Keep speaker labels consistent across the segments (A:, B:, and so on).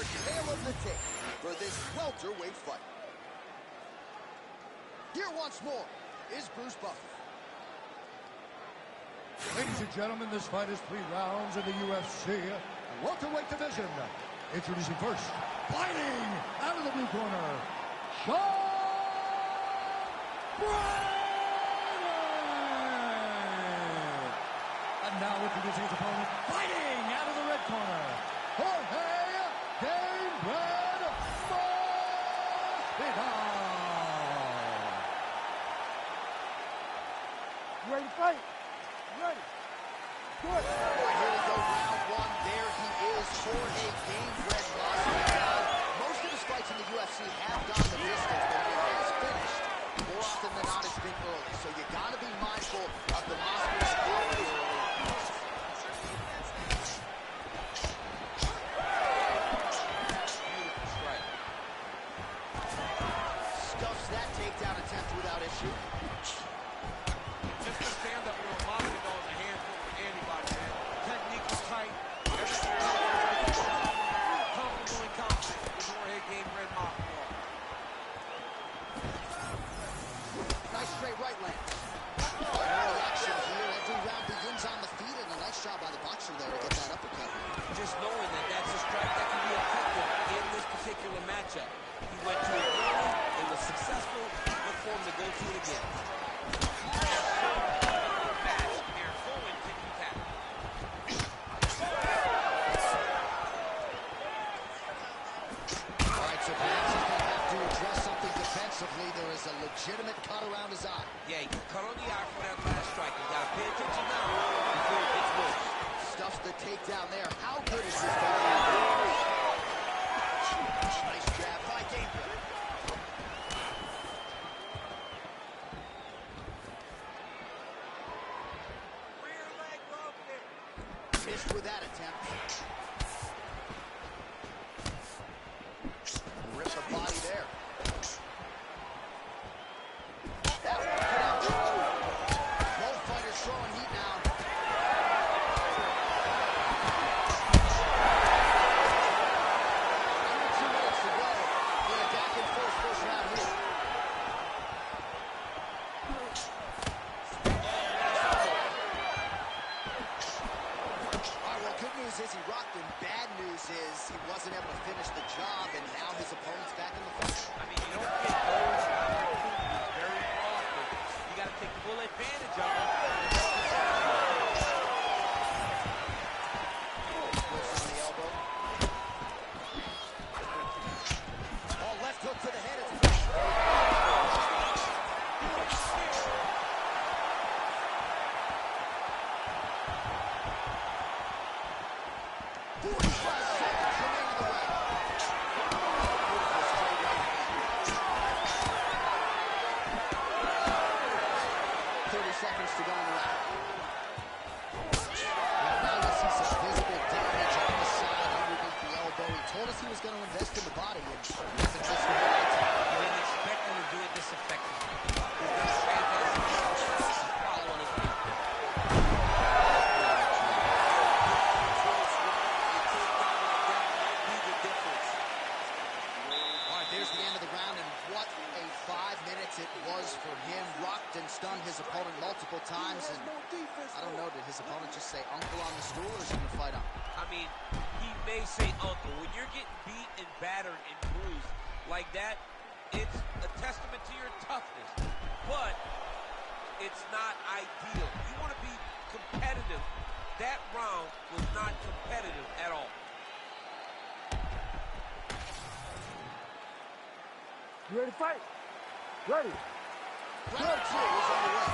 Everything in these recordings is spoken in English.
A: our tale of the tape for this welterweight fight. Here once more is Bruce Buffer.
B: Ladies and gentlemen, this fight is 3 rounds in the UFC welterweight division. Introducing first, fighting out of the blue corner, Sean Bryan. And now introducing his opponent, fighting out of the red corner, Jorge Gamebred Masvidal.
C: You ready to fight? Ready. Good.
A: Here we go, round 1. There he is, Jorge Gamebred Masvidal. Most of his fights in the UFC have gone the distance, but when he has finished, more often than not, it's been early. So you got to be mindful of the Masvidal early. Stuffs that takedown attempt without issue.
D: Just a stand-up with Masvidal is a handful for anybody, man. Technique was tight. Everything comfortable and confident with Jorge Gamebred Masvidal.
A: Nice straight right land. Early action here. Every round begins on the feet, and a nice job by the boxer there to get that uppercut.
E: Just knowing that that's a strike that can be effective in this particular matchup. He went to it early, it was successful, look for him to go to it again.
A: Alright, so perhaps he's going to have to address something defensively. There is a legitimate cut around his eye.
E: Yeah, he cut on the eye for that last strike. He's got to pay attention now before it gets worse.
A: Stuffs the takedown there. How good is this guy? Nice jab by Gamebred.
D: Rear leg rope kick.
A: Missed with that attempt. Rip the body there. That one put out through. Both fighters throwing heat now. Under 2 minutes to go. We're back in first round here. Alright, well, good news is he rocked him. Bad news is he wasn't able to finish the job, and now his opponent's back in the fight.
E: I mean, you don't get those opportunities very often. You got to take full advantage of them.
A: Twists on the elbow. Oh, left hook to the head. It's finished. 45 seconds remaining in the round. Beautiful straight right hand. 30 seconds to go in the round. Now you see some visible damage on the side underneath the elbow. He told us he was going to invest in the body, and he hasn't missed a whole lot of time.
E: You didn't expect him to do it this effectively. He's done a fantastic job. Follow on his feet.
A: There's the end of the round, and what a 5 minutes it was for him. Rocked and stunned his opponent multiple times, and I don't know, did his opponent just say uncle on the stool, or is he going to fight on?
E: I mean, he may say uncle. When you're getting beat and battered and bruised like that, it's a testament to your toughness. But it's not ideal. You want to be competitive. That round was not competitive at all.
C: You ready to fight? Ready.
A: Round 2 is underway.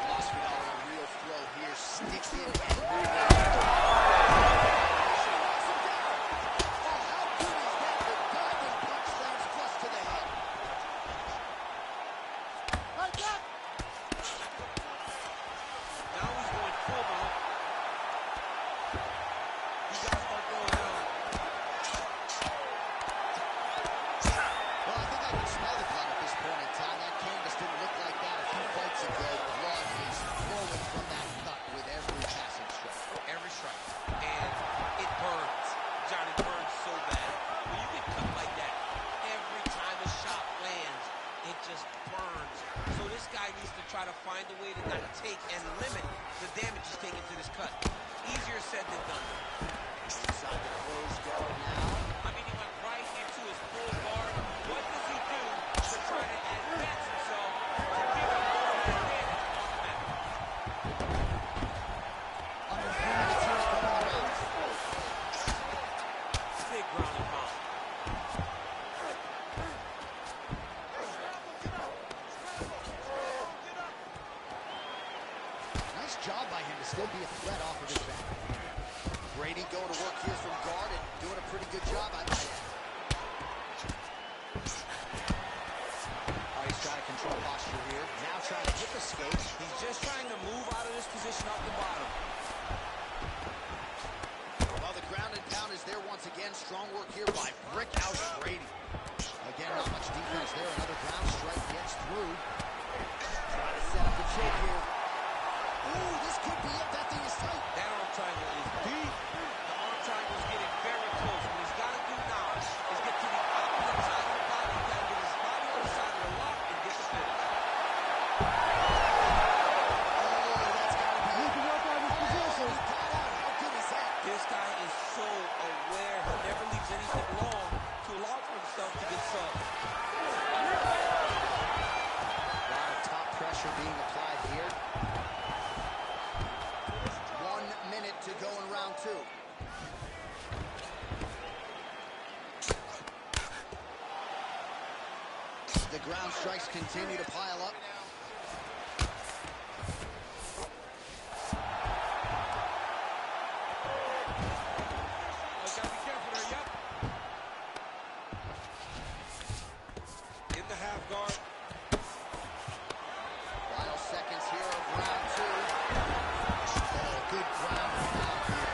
A: Masvidal on a real flow here, sticking and moving.
E: needs to try to find a way to not take and limit the damage he's taking to this cut. Easier said than done.
A: Inside the closed guard now.
E: I mean, he went right into his full guard. What does he do to try to advance himself to give him more of an advantage on the mat?
A: Under 3 minutes here to go in the round.
E: Big ground and pound.
A: Nice job by him to still be a threat off of his back. Brady going to work here from guard and doing a pretty good job, I might add. Oh, he's trying to control posture here. Now trying to hip escape.
D: He's just trying to move out of this position off the bottom.
A: Well, the ground and pound is there once again. Strong work here by Brick House Brady. Again, not much defense there. Another ground strike gets through. Trying to set up the shake here. Ooh, this could be it. That thing is tight.
E: That arm triangle is deep. The arm triangle is getting very close. What he's got to do now is get to the opposite side of the body. He's got to get his body on the side of the lock and get the finish.
A: Oh, that's got to be
C: He
A: it.
C: can work on his position.
A: He got out. How good is that?
E: This guy is so aware. He never leaves anything long to allow for himself to get subbed.
A: A lot of top pressure being applied here. 1 minute to go in round 2. The ground strikes continue to pile up.
E: Oh, gotta be careful there, yep. In the half guard.
A: Final seconds here of round 2. Oh, good ground and pound here.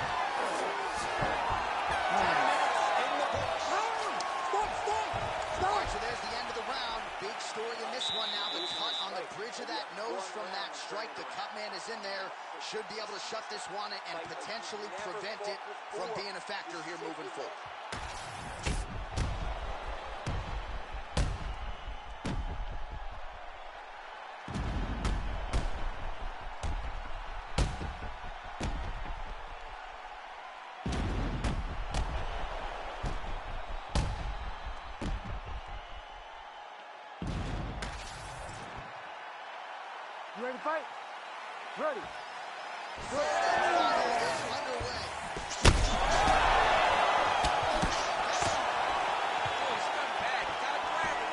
A: 10 minutes in the books. All right, so there's the end of the round. Big story in this one now. The cut on the bridge of that nose from that strike. The cut man is in there. Should be able to shut this one and potentially prevent it from being a factor here moving forward.
C: You ready to fight? Ready.
A: Third and final is underway.
E: Oh, he's done bad. He gotta grab it.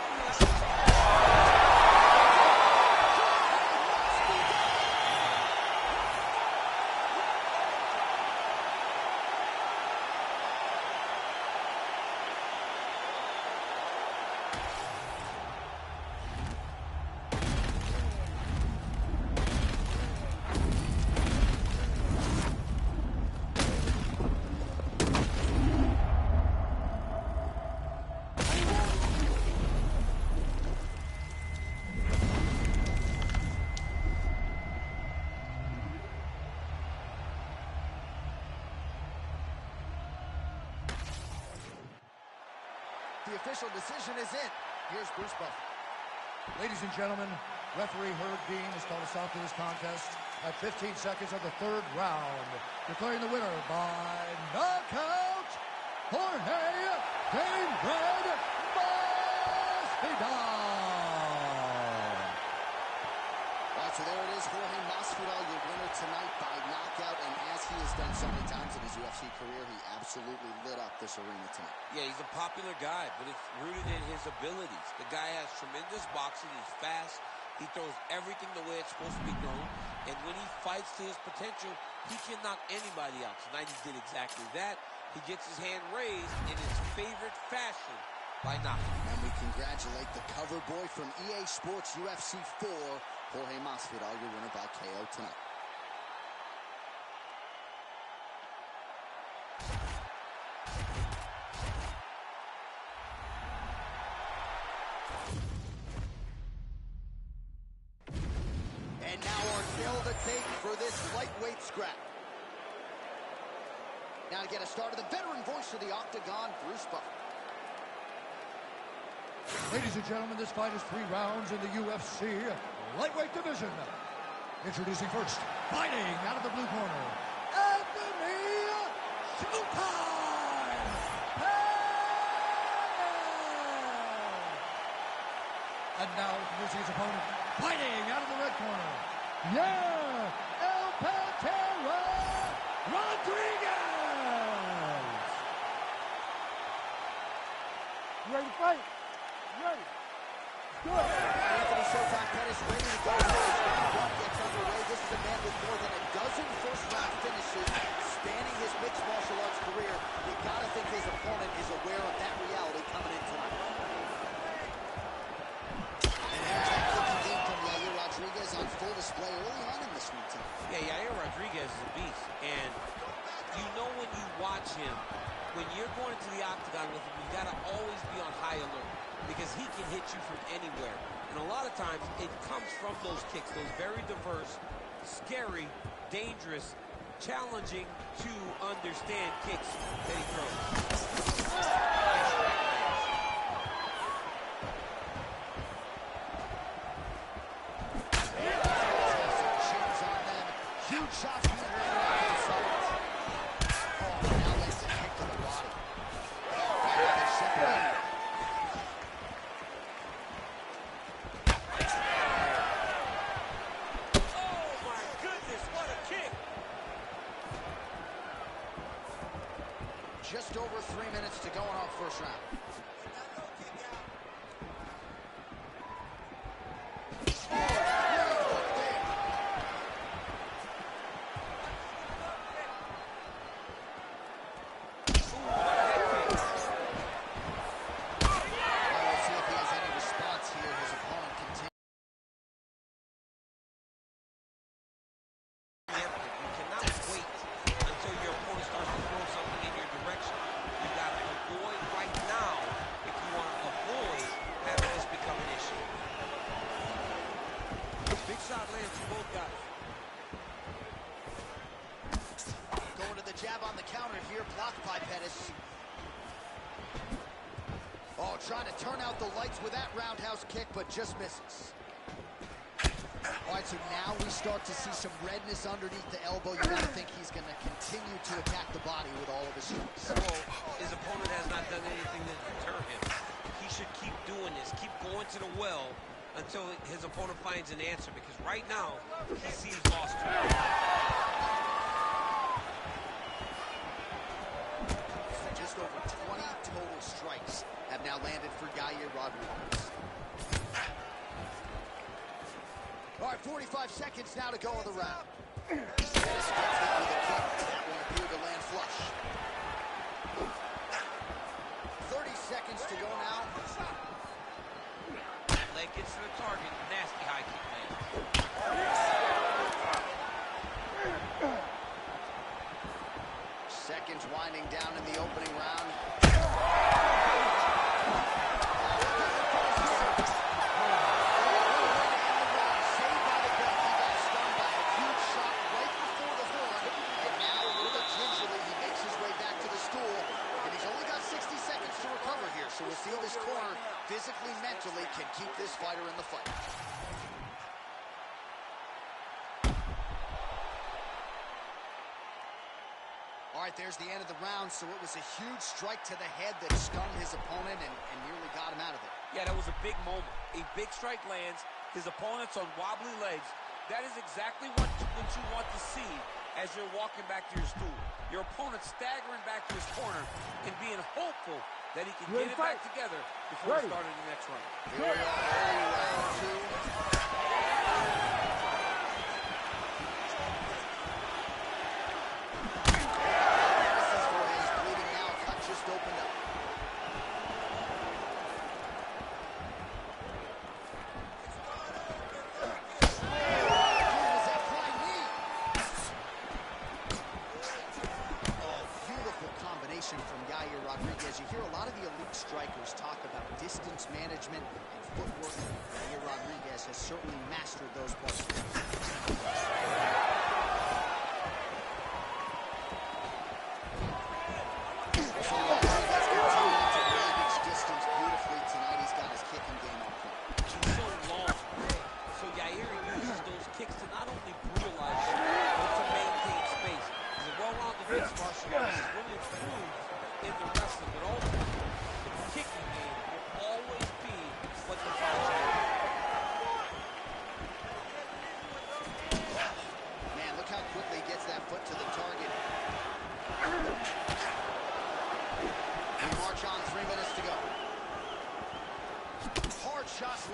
A: The official decision is in. Here's Bruce Buffer.
B: Ladies and gentlemen, referee Herb Dean has called a stop to this contest at 15 seconds of the 3rd round, declaring the winner by knockout, Jorge Game Red Masvidal.
A: All right, so there it is, Jorge Masvidal, your winner tonight by knockout, and as he has done so many times in his UFC career, he absolutely lit up this arena tonight.
E: Yeah, he's a popular guy, but it's rooted in his abilities. The guy has tremendous boxing. He's fast. He throws everything the way it's supposed to be thrown. And when he fights to his potential, he can knock anybody out. Tonight he did exactly that. He gets his hand raised in his favorite fashion by knocking.
A: And we congratulate the cover boy from EA Sports UFC 4, Jorge Masvidal, your winner by KO tonight. And now our tail to tape for this lightweight scrap. Now to get us started, the veteran voice of the Octagon, Bruce Buffer.
B: Ladies and gentlemen, this fight is 3 rounds in the UFC lightweight division. Introducing first, fighting out of the blue corner, Anthony Showtime Pettis. And now introducing his opponent, fighting out of the red corner, El Pantera Rodriguez.
C: You ready to fight? You ready? Good.
A: Anthony Showtime Pettis ready to go for his round one gets underway. This is a man with more than a dozen first-round finishes spanning his mixed martial arts career. You gotta think his opponent is aware of that reality coming in tonight. And there's that kicking game from Yair Rodriguez on full display early on in this one, too.
E: Yeah, Yair Rodriguez is a beast. And you know when you watch him, when you're going into the octagon with him, you got to always be on high alert because he can hit you from anywhere. And a lot of times, it comes from those kicks, those very diverse, scary, dangerous, challenging to understand kicks that he throws.
A: Shins on them. Huge shots being landed on both sides. Oh, now lands a kick to the body. They're separated.
E: Oh, my goodness, what a kick!
A: Just over 3 minutes to go in our first round. Jab on the counter here, blocked by Pettis. Oh, trying to turn out the lights with that roundhouse kick, but just misses. All right, so now we start to see some redness underneath the elbow. You gotta think he's gonna continue to attack the body with all of his strikes.
E: Well, his opponent has not done anything to deter him. He should keep doing this, keep going to the well until his opponent finds an answer, because right now, he seems lost to it.
A: Just over 20 total strikes have now landed for Yair Rodriguez. All right, 45 seconds now to go in the round. Pettis gets hit with a kick. That one appeared to land flush. 30 seconds to go now.
E: Leg gets to the target. Nasty high kick land.
A: Seconds winding down in the opening round. Saved by the bell. He got stunned by a huge shot right before the horn. And now, a little bit gingerly, he makes his way back to the stool. And he's only got 60 seconds to recover here. So we'll see if this corner, physically, mentally, can keep this fighter in the fight. All right, there's the end of the round, so it was a huge strike to the head that stunned his opponent and nearly got him out of there.
E: Yeah, that was a big moment. A big strike lands. His opponent's on wobbly legs. That is exactly what you want to see as you're walking back to your stool. Your opponent staggering back to his corner and being hopeful that he can get it back together before starting the next round.
A: Here we are, early round two. Pettis' forehead is bleeding now. Cut just opened up. Was that flying knee? Oh, beautiful combination from Yair Rodriguez. You hear a lot of the elite strikers talk about distance management and footwork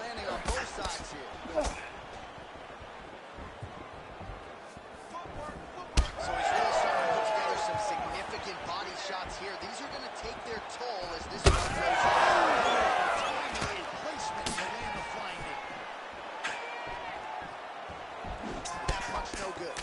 A: landing on both sides here. So he's really starting to put together some significant body shots here. These are going to take their toll as this one goes on. Timing and placement to land the flying knee. That punch no good.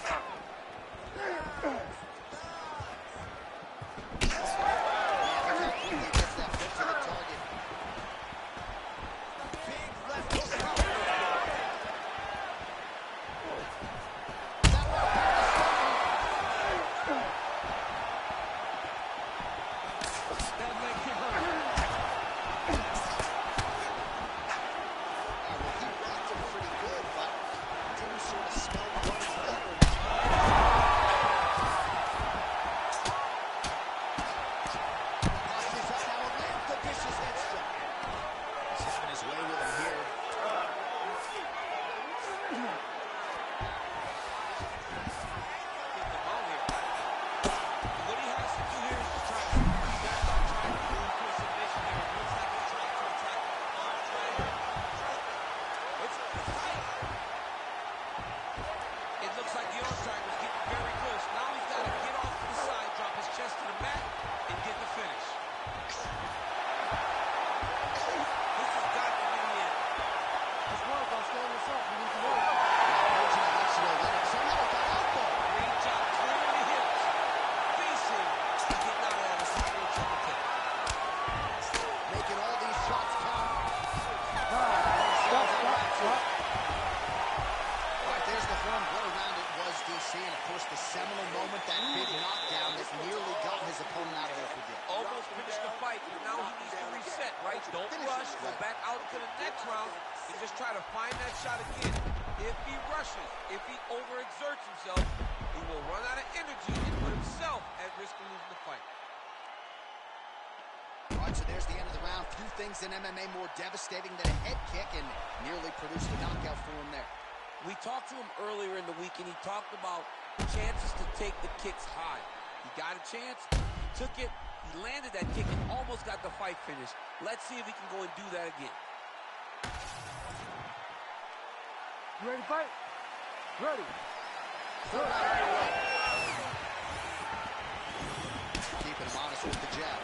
E: Try to find that shot again. If he rushes, if he overexerts himself, he will run out of energy and put himself at risk of losing the fight.
A: All right, so there's the end of the round. Few things in MMA more devastating than a head kick, and nearly produced a knockout for him there.
E: We talked to him earlier in the week, and he talked about chances to take the kicks high. He got a chance, he took it, he landed that kick, and almost got the fight finished. Let's see if he can go and do that again.
C: You ready to fight? Ready.
A: Keeping him honest with the jab.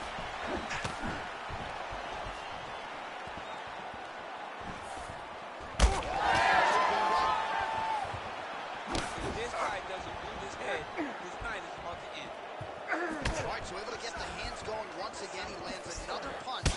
E: If this guy doesn't move his head, his night is about to end.
A: All right, so able to get the hands going once again. He lands another punch.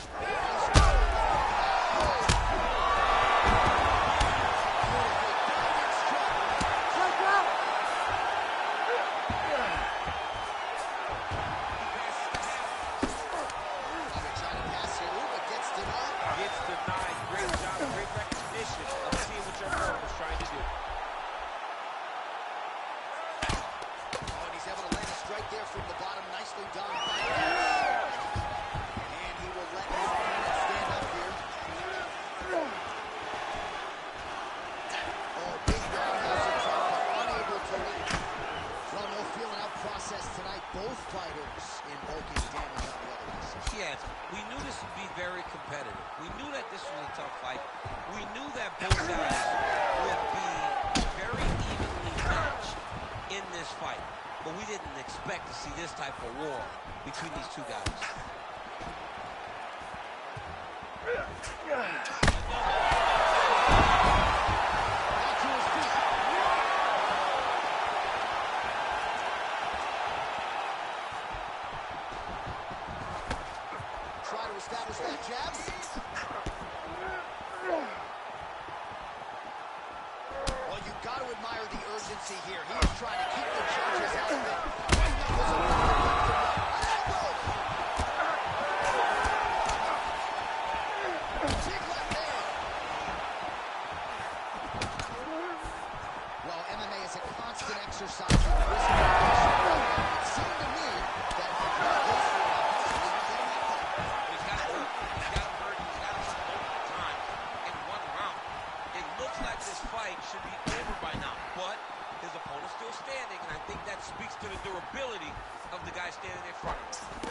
A: Both fighters invoking damage on the other side.
E: Yes, we knew this would be very competitive. We knew that this was a tough fight. We knew that both guys would be very evenly matched in this fight. But we didn't expect to see this type of war between these two guys.
A: Establish that jab. Well, you've got to admire the urgency here. He is trying to keep the judges out of it. Big left hand. Well, MMA is a constant exercise in risk mitigation. It seemed to me that if you go for it,
E: this fight should be over by now, but his opponent's still standing, and I think that speaks to the durability of the guy standing in front of him.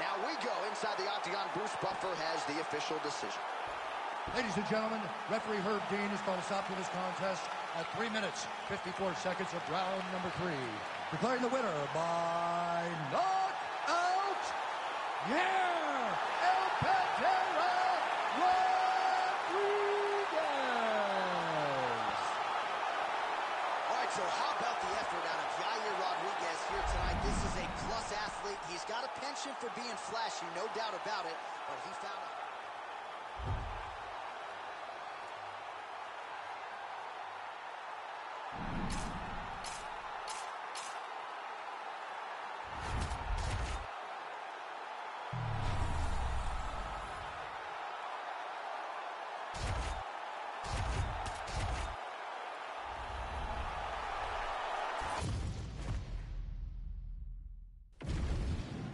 A: now we go inside the octagon. Bruce Buffer has the official decision.
B: Ladies and gentlemen, referee Herb Dean has called a stop to this contest at 3 minutes, 54 seconds of round number 3. Declaring the winner by knockout, El Pantera Rodriguez.
A: All right, so how about the effort out of Yair Rodriguez here tonight? This is a plus athlete. He's got a penchant for being flashy, no doubt about it, but he found a...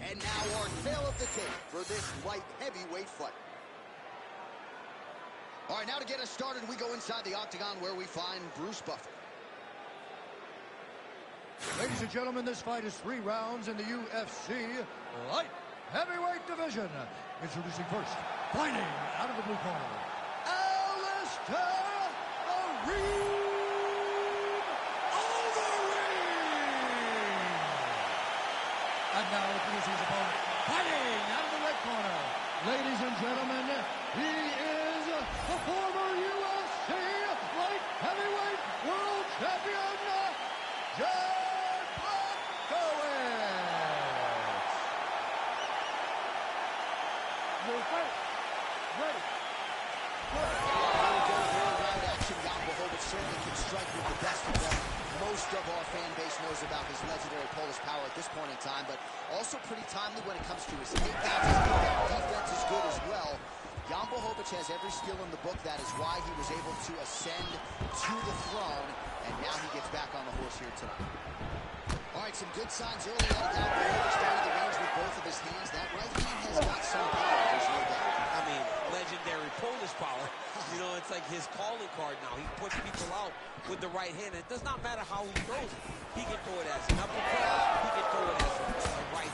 A: And now our tale of the tape for this light heavyweight fight. All right, now to get us started, we go inside the octagon where we find Bruce Buffer.
B: Ladies and gentlemen, this fight is 3 rounds in the UFC light heavyweight division. Introducing first, fighting out of the blue corner, Alistair And now introducing his opponent, fighting out of the red corner. Ladies and gentlemen, he is the former UFC light heavyweight world champion, John Blachowicz.
C: Your fight. Ready.
A: Round action, Jan Blachowicz certainly can strike with the best of them. Most of our fan base knows about his legendary Polish power at this point in time, but also pretty timely when it comes to his takedowns. His takedown defense is good as well. Jan Blachowicz has every skill in the book. That is why he was able to ascend to the throne, and now he gets back on the horse here tonight. All right, some good signs early on. Jan Blachowicz started the range with both of his hands. That right hand has got some power, there's no doubt.
E: I mean, legendary Polish power. You know, it's like his calling card now. He puts people out with the right hand. It does not matter how he throws it. He can throw it as an uppercut. He can throw it as a right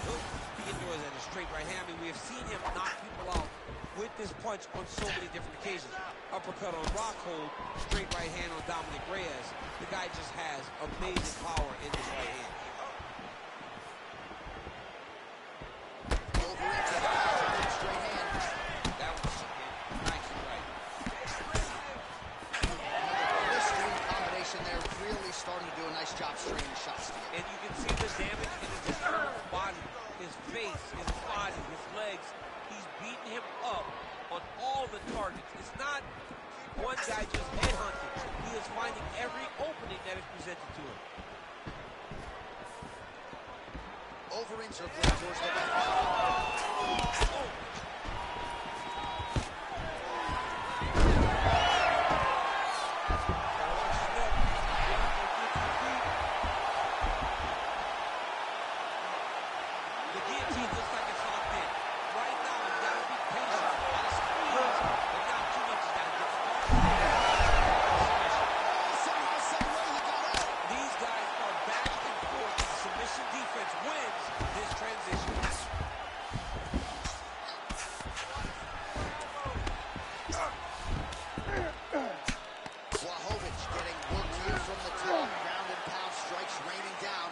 E: hook. He can throw it as a straight right hand. I mean, we have seen him knock people out with this punch on so many different occasions. Uppercut on Rockhold, straight right hand on Dominic Reyes. The guy just has amazing power in his right hand.
A: Straight hand.
E: That was nice and right.
A: Blistering combination there, really starting to do a nice job straighting the shots.
E: And you can see the damage in his internal body, his face, his body, his legs. He's beating him up on all the targets. It's not one guy just headhunting. He is finding every opening that is presented to him.
A: Overeems are playing towards the left.
E: Oh. The guillotine looks like it's locked in. Right now, you gotta be patient. Gotta squeeze, but not too much. You gotta get started. These guys are back and forth. Submission defense wins this transition.
A: Blachowicz getting worked here from the top. Ground and pound strikes raining down.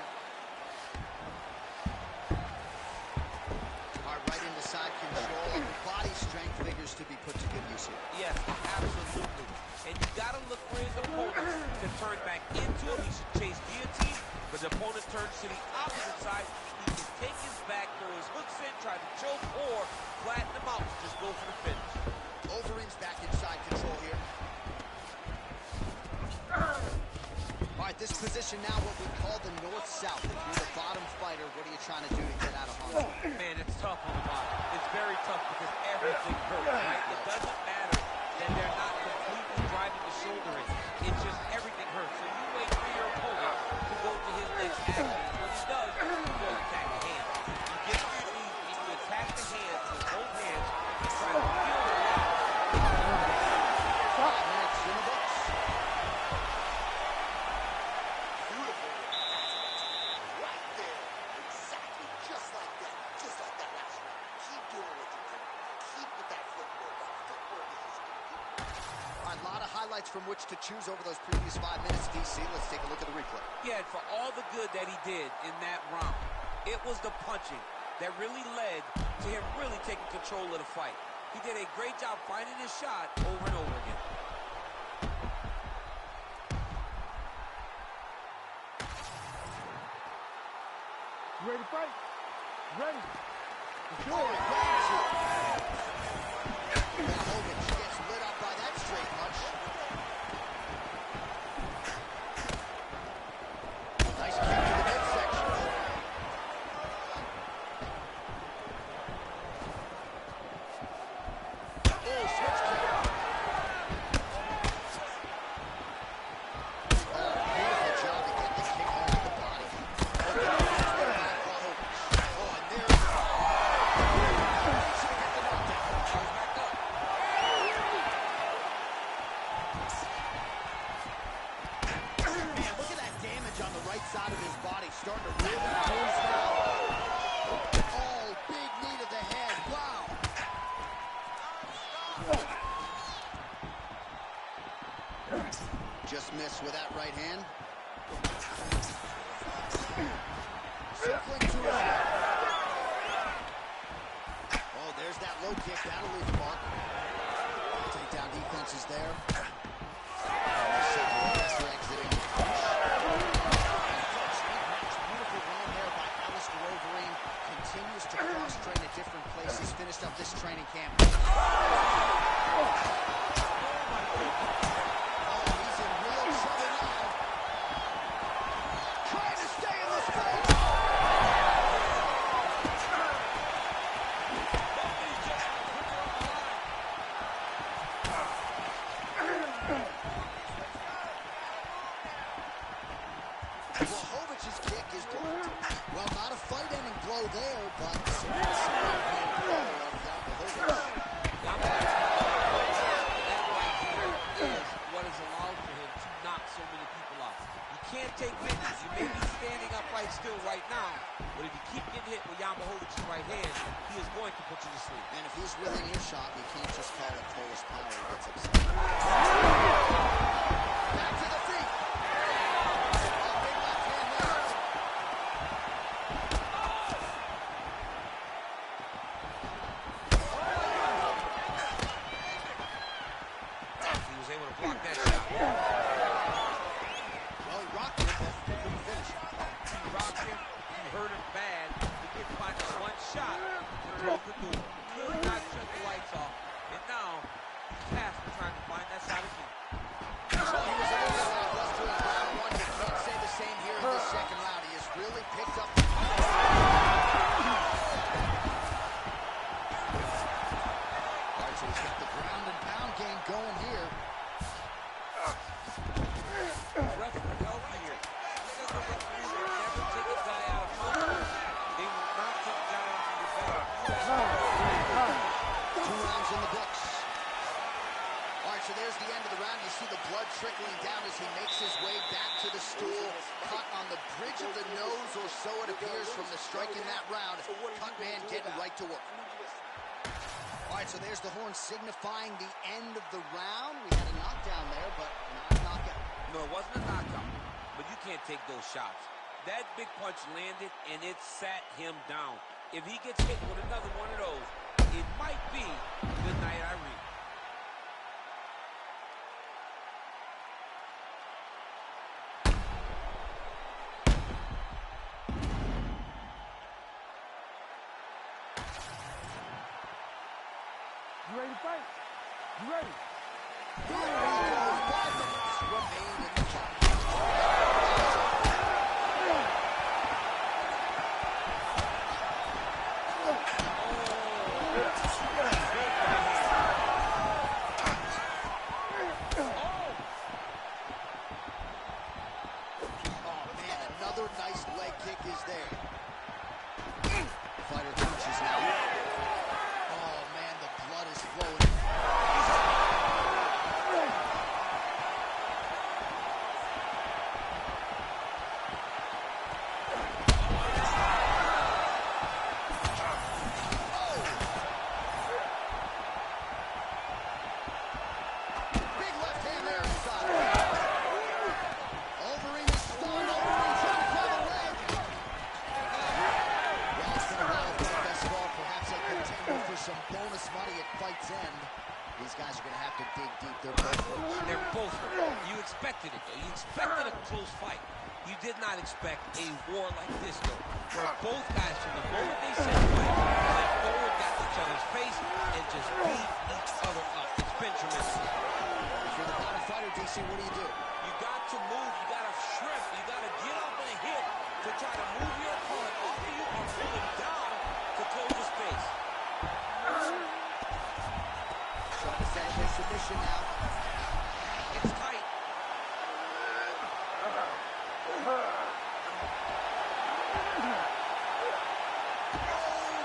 A: All right, right into side control. Body strength figures to be put to good use here.
E: Yes, absolutely. And you gotta look for his opponent to turn back into him. He should chase guillotine, but the opponent turns to the opposite side. He can take his back, throw his hooks in, try to choke, or flatten him out. Just go for the finish.
A: Overeems back inside control here. All right, this position now what we call the north-south. If you're the bottom fighter, what are you trying to do to get out of harm's way?
E: Man, it's tough on the bottom. It's very tough because everything hurts, right? It doesn't matter that they're not completely driving the shoulder in. It's just everything hurts. So you wait for your opponent to go to his next action. When he does, you go attack the hands. You get to your knees and you attack the hands with both hands and try to feel the lock.
A: 5 minutes in the books. Beautiful. Right there. Exactly just like that. Just like that. highlights from which to choose over those previous 5 minutes, DC. Let's take a look at the replay.
E: Yeah, and for all the good that he did in that round, it was the punching that really led to him really taking control of the fight. He did a great job finding his shot over and over again.
C: You ready to fight? Ready. Let's go.
A: Blachowicz gets lit up by that straight punch. Nice kick to the midsection. Oh, switch kick. Oh, beautiful job to get the kick home with the body. Oh, and there's side of his body starting to really bruise now. Oh, big knee to the head. Wow. Just missed with that right hand. Circling to his head. Oh, there's that low kick. That'll leave a mark. Takedown defense is there. After exiting. Continues to cross-train at different places, finished up this training camp. Oh, he's in real trouble now. Trying to stay in this fight. Blachowicz's kick is blocked. Well, not a fight-ending blow there, but
E: can't take business. You may be standing upright still right now, but if you keep getting hit with Blachowicz' right hand, he is going to put you to sleep.
A: And if he's within earshot, you can't just call it Polish power. He gets upset. Back to the feet. Oh, big left hand there.
E: He was able to block that shot. Hurt him bad. He didn't find that one shot to close the door. Could not shut the lights off. And now he's tasked with trying to find that shot again.
A: So he was a little lackluster in round one. You can't say the same here in the second round. He has really picked up. All right, so he's got the ground and pound game going here.
E: Referee healthy here. Because the referees will never take a guy out of football. They will not take a guy out from the back.
A: 2 rounds in the books. All right, so there's the end of the round. You see the blood trickling down as he makes his way back to the stool. Cut on the bridge of the nose, or so it appears from the strike in that round. Cut man getting right to work. All right, so there's the horn signifying the end of the round. We had a knockdown there, but not a knockout.
E: No, it wasn't a knockout, but you can't take those shots. That big punch landed, and it sat him down. If he gets hit with another one of those, it might be good night, Irene.
C: You ready to fight? You ready?
A: Here we go. 5 minutes remain in the fight. Oh, man, another nice leg kick is there. Fighter punches now. Oh, man, the blood is flowing. these guys are going to have to dig deep.
E: They're both hurt. You expected it, though. You expected a close fight. You did not expect a war like this, though, where both guys, from the moment they said fight, went forward, got each other's face, and just beat each other up. It's been tremendous.
A: If you're the bottom fighter, DC, what do?
E: You got to move. You got to shrimp. You got to get up and hit to try to move your opponent off of you or pull him down to close his face.
A: Trying to set his submission now.
E: It's tight.
A: Oh,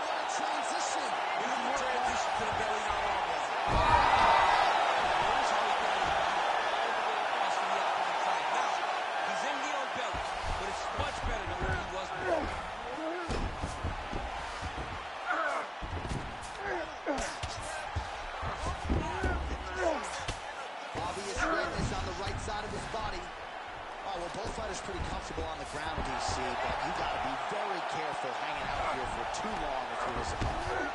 A: what a transition.
E: Beautiful transition to the belly down armbar. Notice how he got his body all the way across to the opposite side. Now, he's in the old belly, but it's much better than what he was before.
A: Obvious redness on the right side of his body. Oh, well, both fighters pretty comfortable on the ground, DC, but you got to be very careful hanging out here for too long if you're his opponent.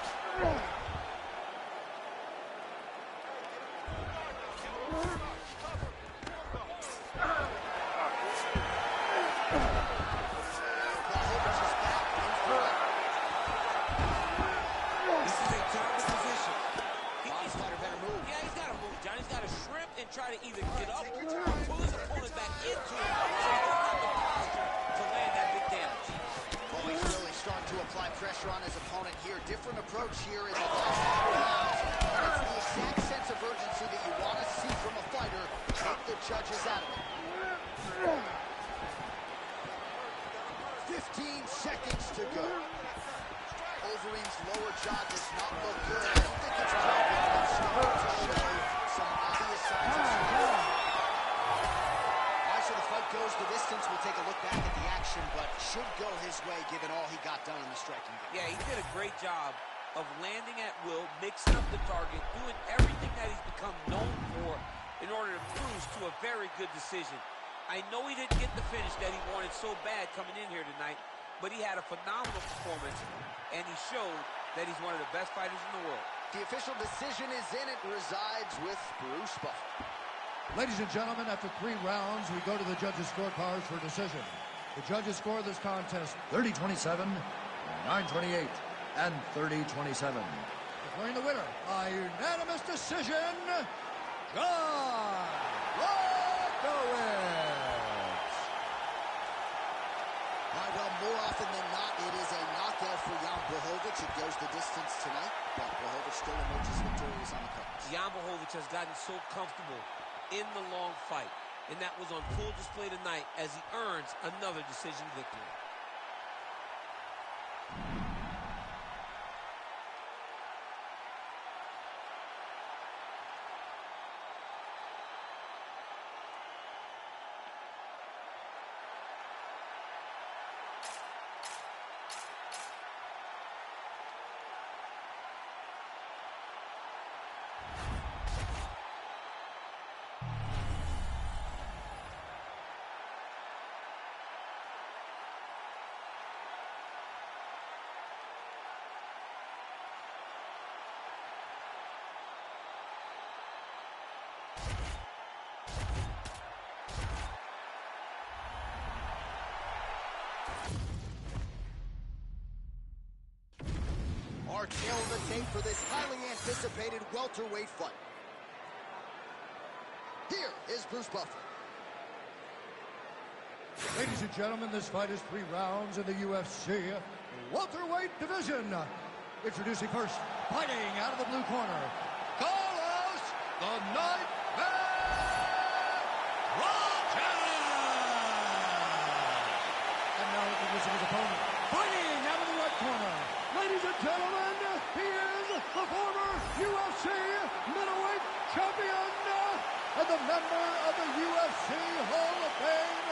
E: This is a terrible position.
A: Bottom fighter better move.
E: Yeah, he's got to move, John. He's got to shrimp and try to either get up or pull his opponent back into it so he doesn't have the posture to land that big damage.
A: Oh, he's really starting to apply pressure on his opponent here. Different approach here in the last couple rounds. And it's the exact sense of urgency that you want to see from a fighter. Take the judges out of it. 15 seconds to go. Overeem's lower jaw does not look good. I don't think it's broken, but it's starting to show some obvious signs of struggle. All right, so the fight goes the distance. We'll take a look back at the action, but should go his way given all he got done in the striking game.
E: Yeah, he did a great job of landing at will, mixing up the target, doing everything that he's become known for in order to cruise to a very good decision. I know he didn't get the finish that he wanted so bad coming in here tonight, but he had a phenomenal performance, and he showed that he's one of the best fighters in the world.
A: The official decision is in. It resides with Bruce Buffer.
B: Ladies and gentlemen, after 3 rounds, we go to the judges' scorecards for decision. The judges score this contest 30-27, 9-28, and 30-27. Declaring the winner by unanimous decision, John Blachowicz.
A: Well, more often than not, it is a knockout for Jan Blachowicz. It goes the distance tonight, but Blachowicz still emerges victorious on the cards.
E: Jan Blachowicz has gotten so comfortable in the long fight, and that was on full display tonight as he earns another decision victory.
A: Our tail of the tape for this highly anticipated welterweight fight. Here is Bruce Buffer.
B: Ladies and gentlemen, this fight is 3 rounds in the UFC welterweight division. Introducing first, fighting out of the blue corner, Carlos the Nightmare Rogers. And now introducing his opponent, fighting out of the red corner. Ladies and gentlemen, he is the former UFC middleweight champion and the member of the UFC Hall of Fame,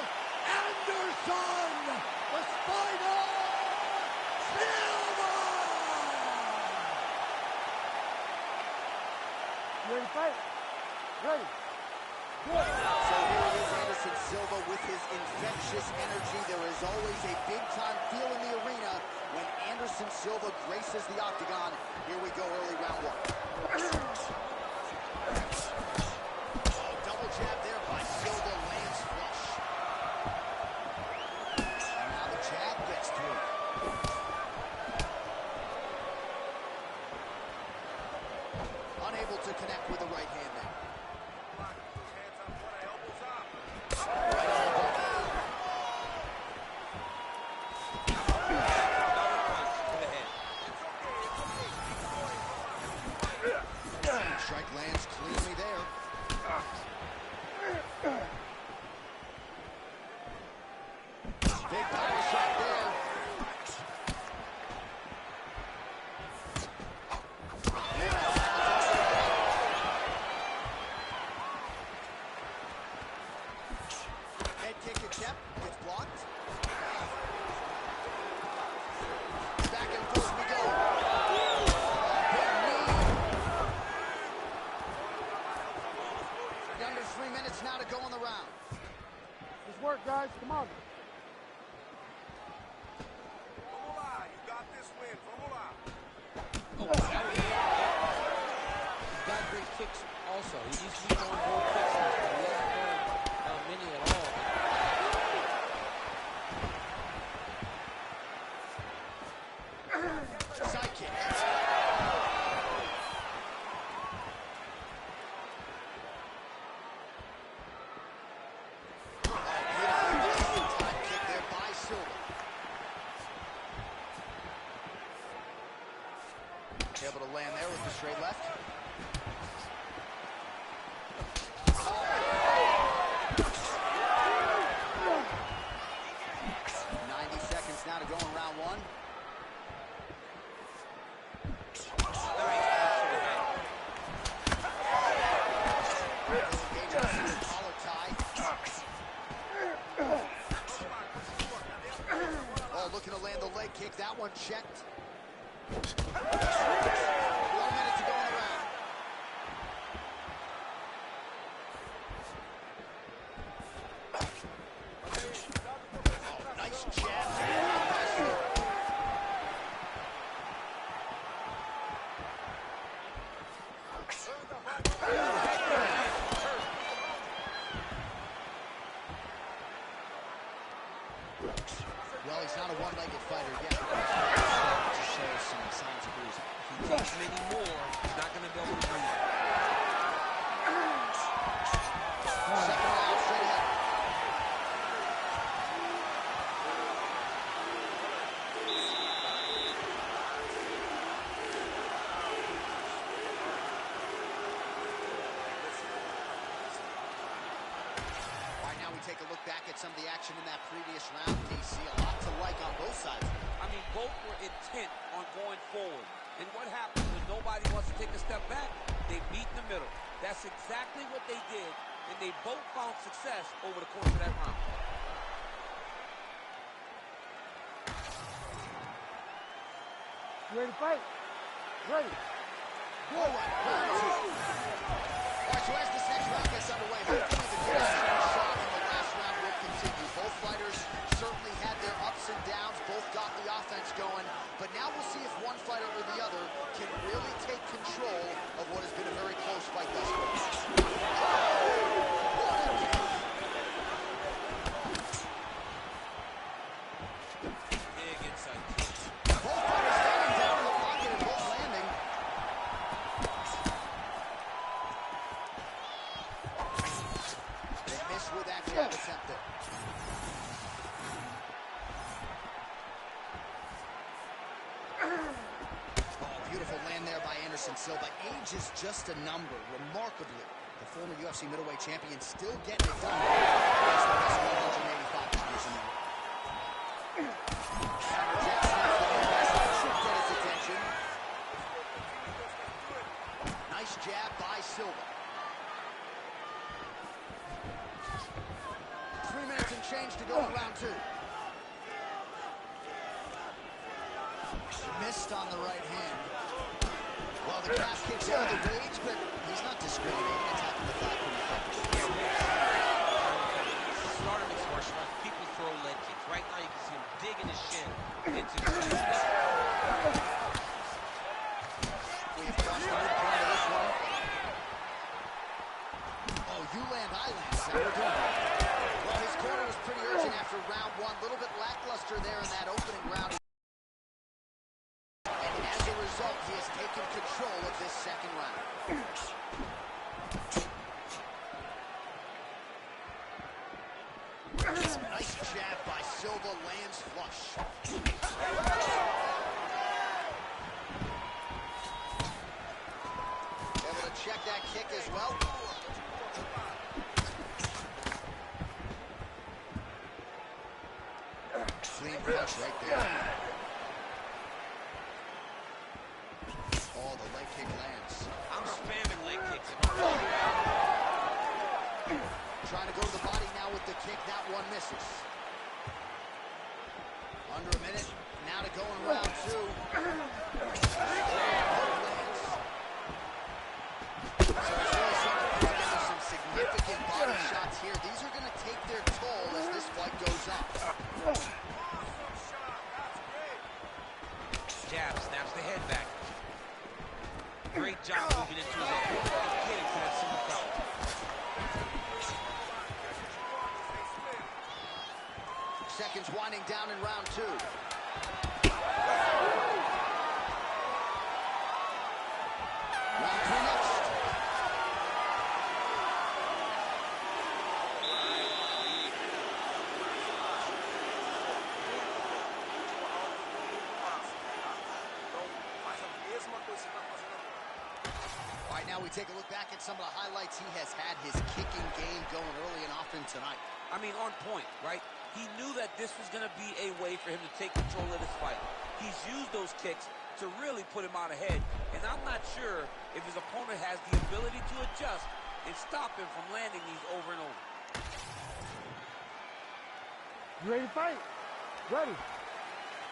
B: Anderson, the Spider Silva!
C: You ready to fight? Ready.
A: So here is Anderson Silva with his infectious energy. There is always a big-time feel in the arena when Anderson Silva graces the octagon. Here we go, early round 1. Unable to connect with the right hand there. Strike lands cleanly there. Big power shot there. Head kick attempt gets blocked. Back and forth we go. Under 3 minutes now to go in the round.
C: Let's work, guys. Come on.
D: You got this win.
E: Oh, he's got great kicks also. He needs to be throwing more kicks. He hasn't thrown many at all.
A: Side kick. Able to land there with the straight left. 90 seconds now to go in round one. Collar tie. Oh, looking to land the leg kick. That one checked. 1 minute to go in the round. Oh, nice jab. Well, he's not a one-legged fighter yet. To show some signs of bruising.
E: If he takes many more, he's not going to be able to breathe.
A: Second round, straight ahead. All right, now we take a look back at some of the action in that previous round. DC, a lot to like on both sides.
E: I mean, both were intent on going forward. And what happens when nobody wants to take a step back? They meet in the middle. That's exactly what they did, and they both found success over the course of that round.
C: You ready to fight? Ready.
A: Go. All right, so as this next round gets underway, hopefully the good shot in the last round will continue. Both fighters certainly had their ups and downs. Both got the offense going. But now we'll see if one fighter or the other can really take control of what has been a very close fight thus far.
E: Big inside.
A: Both fighters standing down in the pocket and both landing. They missed with that jab attempt there. Beautiful land there by Anderson Silva. Age is just a number. Remarkably, the former UFC middleweight champion still getting it done. Against the best 185 pounders in the world. Should get his attention. Nice jab by Silva. 3 minutes and change to go in round two. Missed on the right hand. Well, the calf kicks out of the rage, but he's not discriminating. Attacking the thigh from the front.
E: Starter mixed martial arts, people throw leg kicks. Right now you can see him digging his shin into the chest.
A: We have crossed the midpoint of this one. Oh, you land, I land. How we're doing. Well, his corner was pretty urgent after round one. A little bit lackluster there in that opening round. And as a result, result, he has taken control of this second round. Nice jab by Silva, lands flush. Able to check that kick as well. Clean punch right there. Oh, the leg kick lands.
E: I'm spamming leg kicks.
A: Trying to go to the body now with the kick. That one misses. Under a minute. Now to go in round two. So he's really starting to put together some significant body shots here. These are going to take their toll as this fight goes on.
E: Jab, snaps the head back. Great job moving into his opponent and getting to that single count.
A: Seconds winding down in round two. Round three next. All right, now we take a look back at some of the highlights. He has had his kicking game going early and often tonight.
E: I mean, on point, right? He knew that this was going to be a way for him to take control of this fight. He's used those kicks to really put him out ahead, and I'm not sure if his opponent has the ability to adjust and stop him from landing these over and over.
C: You ready to fight? Ready.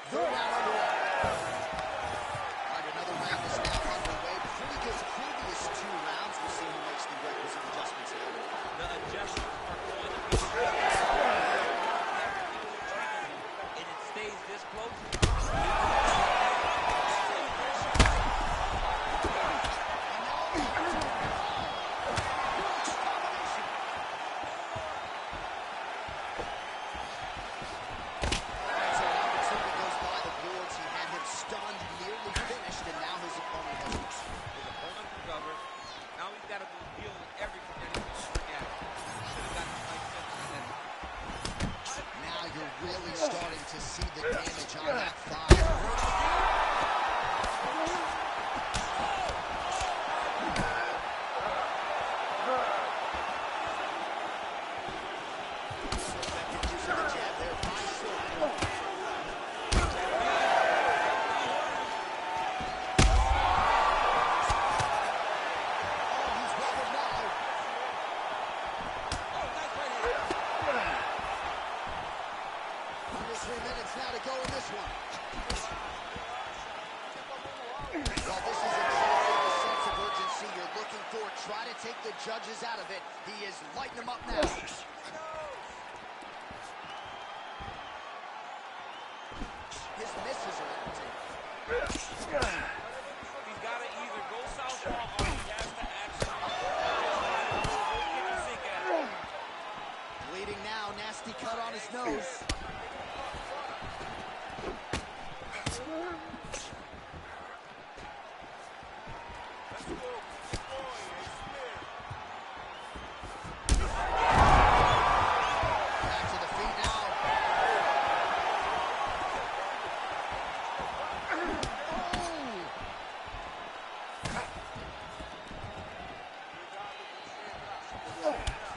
A: Third round underway. All right, another round is now underway. Pretty good previous two rounds. We'll see who makes the requisite adjustments here.
E: The adjustments are going to be and it stays this close.
A: Really starting to see the damage on that thigh. Effective use of the jab there by Silva. Oh, he's weathered now.
E: Oh, nice right hand.
A: Under 3 minutes now to go in this one. Well, this is exactly the sense of urgency you're looking for. Try to take the judges out of it. He is lighting them up now. His misses are empty.
E: He's got to either go southpaw or he has to actually kick and sink at it.
A: Bleeding now, nasty cut on his nose. Back to the feet now.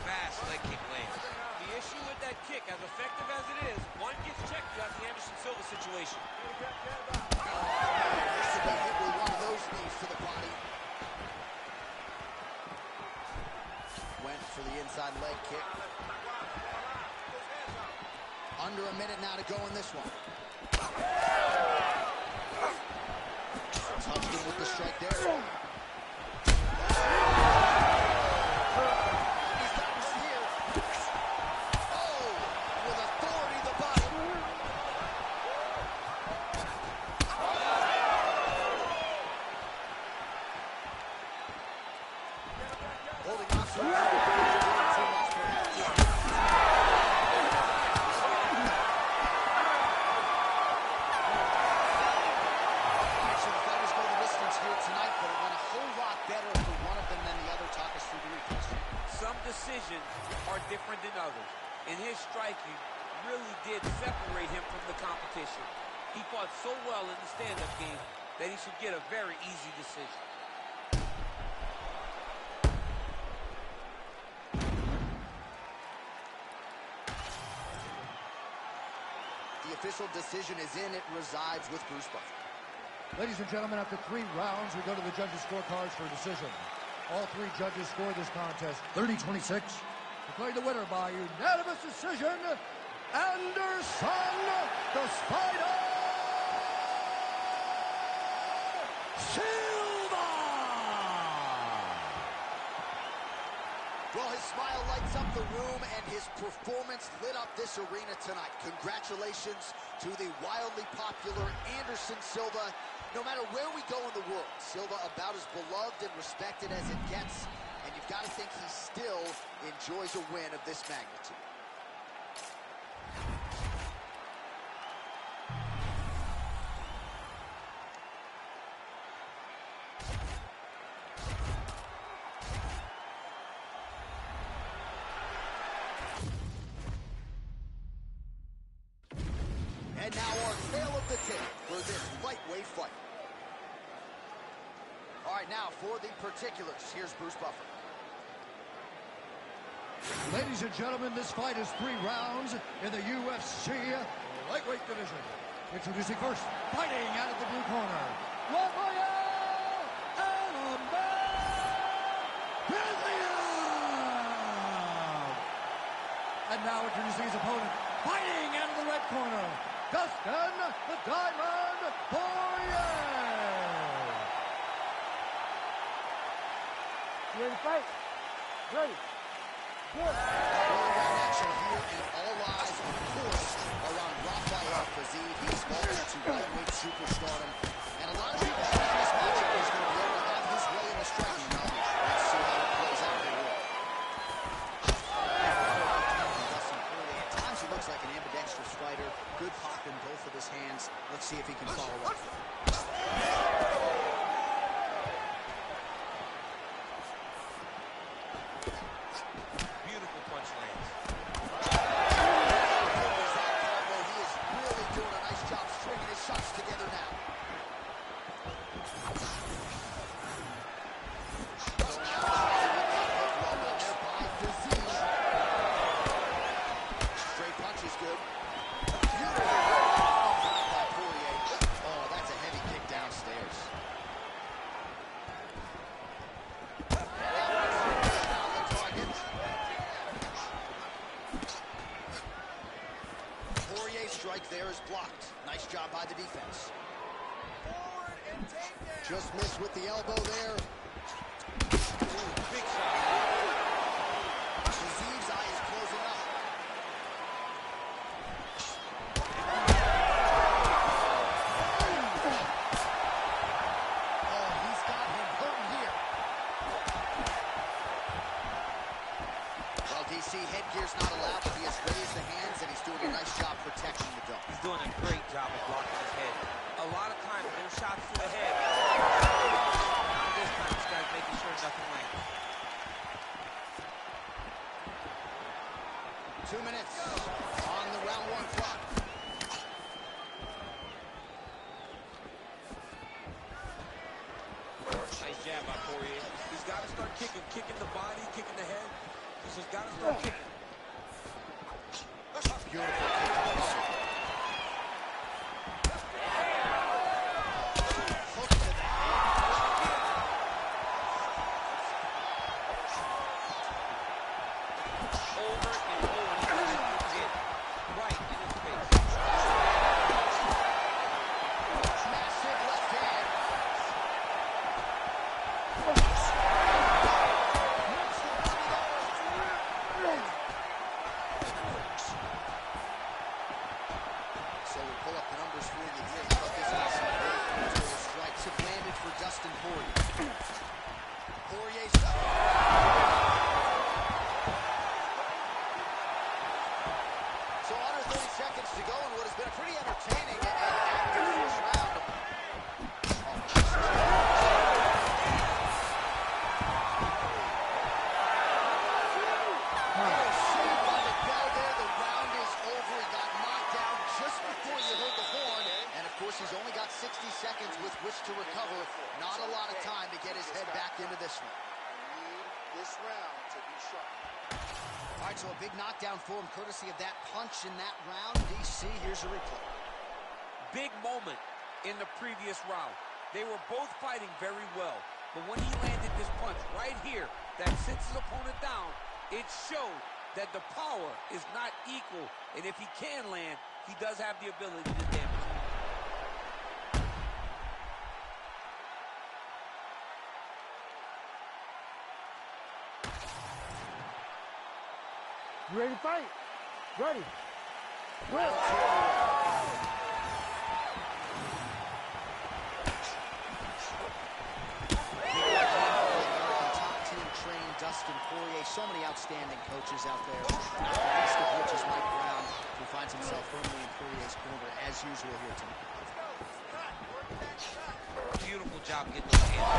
E: Fast leg kick lands. The issue with that kick, as effective as it is, one gets checked, you have the Anderson Silva situation.
A: This will be hit with one of those knees to the body. Went for the inside leg kick. Under a minute now to go in this one. Touched him with the strike there. He's got his spear. Oh, with authority the body. Holding on to it. Too much perhaps.
E: decisions are different than others. And his striking really did separate him from the competition. He fought so well in the stand-up game that he should get a very easy decision.
A: The official decision is in. It resides with Bruce Buffer.
B: Ladies and gentlemen, after 3 rounds, we go to the judges' scorecards for a decision. All 3 judges scored this contest 30-26. Declaring the winner by unanimous decision, Anderson the Spider Silva!
A: Well, his smile lights up the room, and his performance lit up this arena tonight. Congratulations to the wildly popular Anderson Silva. No matter where we go in the world, Silva about as beloved and respected as it gets, and you've got to think he still enjoys a win of this magnitude. And now our tale of the tape for this lightweight fight. All right, now for the particulars, here's Bruce Buffer.
B: Ladies and gentlemen, this fight is 3 rounds in the UFC lightweight division. Introducing first, fighting out of the blue corner, Rafael and now introducing his opponent, fighting out of the red corner, Dustin the Diamond Poirier.
C: You ready to fight? Ready. Good.
A: Round action here, and all eyes, of course, are on Rafael Fiziev. He's vaulted to lightweight superstardom, and a lot of people think this matchup is going to be able to have his way in the striking round. Let's see how it plays out here. Dustin Poirier, at times he looks like an ambidextrous fighter. Good pop in both of his hands. Let's see if he can follow up.
E: Beautiful punch lands.
A: He is really doing a nice job stringing his shots together now. Straight punch is good. Beautiful. By Poirier. Oh, that's a heavy kick downstairs. Poirier's strike there is blocked. Nice job by the defense. Just missed with the elbow there.
E: Big shot.
A: Fiziev's eye is closing up. Oh, he's got him hurting here. Well, DC, headgear's not allowed, but he has raised the hands, and he's doing a nice job protecting the dome.
E: He's doing a great job of blocking his head. A lot of times, those shots to the head. Now this time, this guy's making sure nothing lands.
A: 2 minutes on the round 1 clock.
E: Nice jab by Poirier. He's got to start kicking the body, kicking the head. He's just got to start kicking.
A: Beautiful kick to the body. Hook to the
E: Over and over again. Right in his face.
A: massive left hand. seconds with which to recover. Not a lot of time to get his head back into this one.
F: Need this round to be sharp.
A: All right, so a big knockdown for him, courtesy of that punch in that round. DC, here's a replay.
E: Big moment in the previous round. They were both fighting very well, but when he landed this punch right here that sits his opponent down, it showed that the power is not equal, and if he can land, he does have the ability to damage.
C: You ready to fight? Ready. Go.
A: Dustin Poirier, so many outstanding coaches out there, not the least of which is Mike Brown, who finds himself firmly in Poirier's corner, as usual here tonight.
E: Beautiful job getting those hands.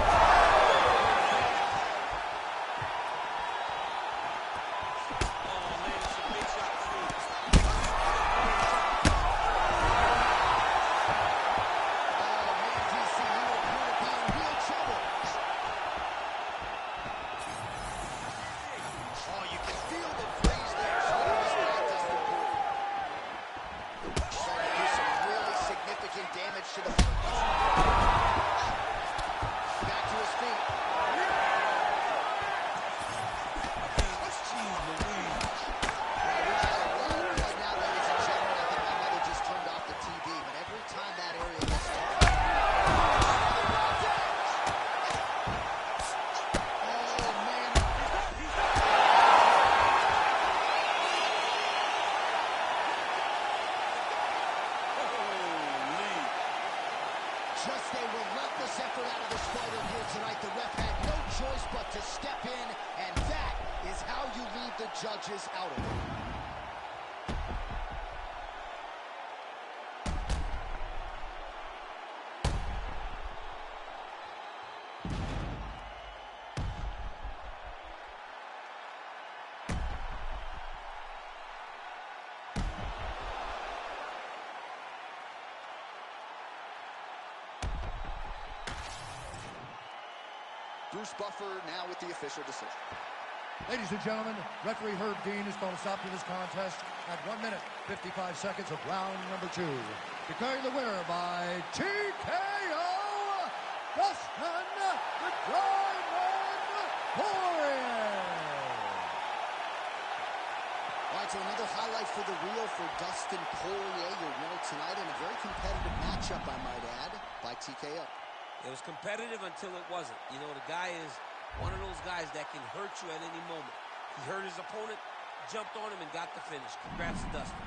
A: Just a relentless effort out of this fighter here tonight. The ref had no choice but to step in, and that is how you leave the judges out of it. Bruce Buffer now with the official decision.
B: Ladies and gentlemen, referee Herb Dean has called a stop to this contest at 1 minute, 55 seconds of round number 2. Declaring the winner by TKO, Dustin the Diamond Poirier.
A: All right, so another highlight for the reel for Dustin Poirier, your winner tonight in a very competitive matchup, I might add, by TKO.
E: It was competitive until it wasn't. You know, the guy is one of those guys that can hurt you at any moment. He hurt his opponent, jumped on him, and got the finish. Congrats to Dustin.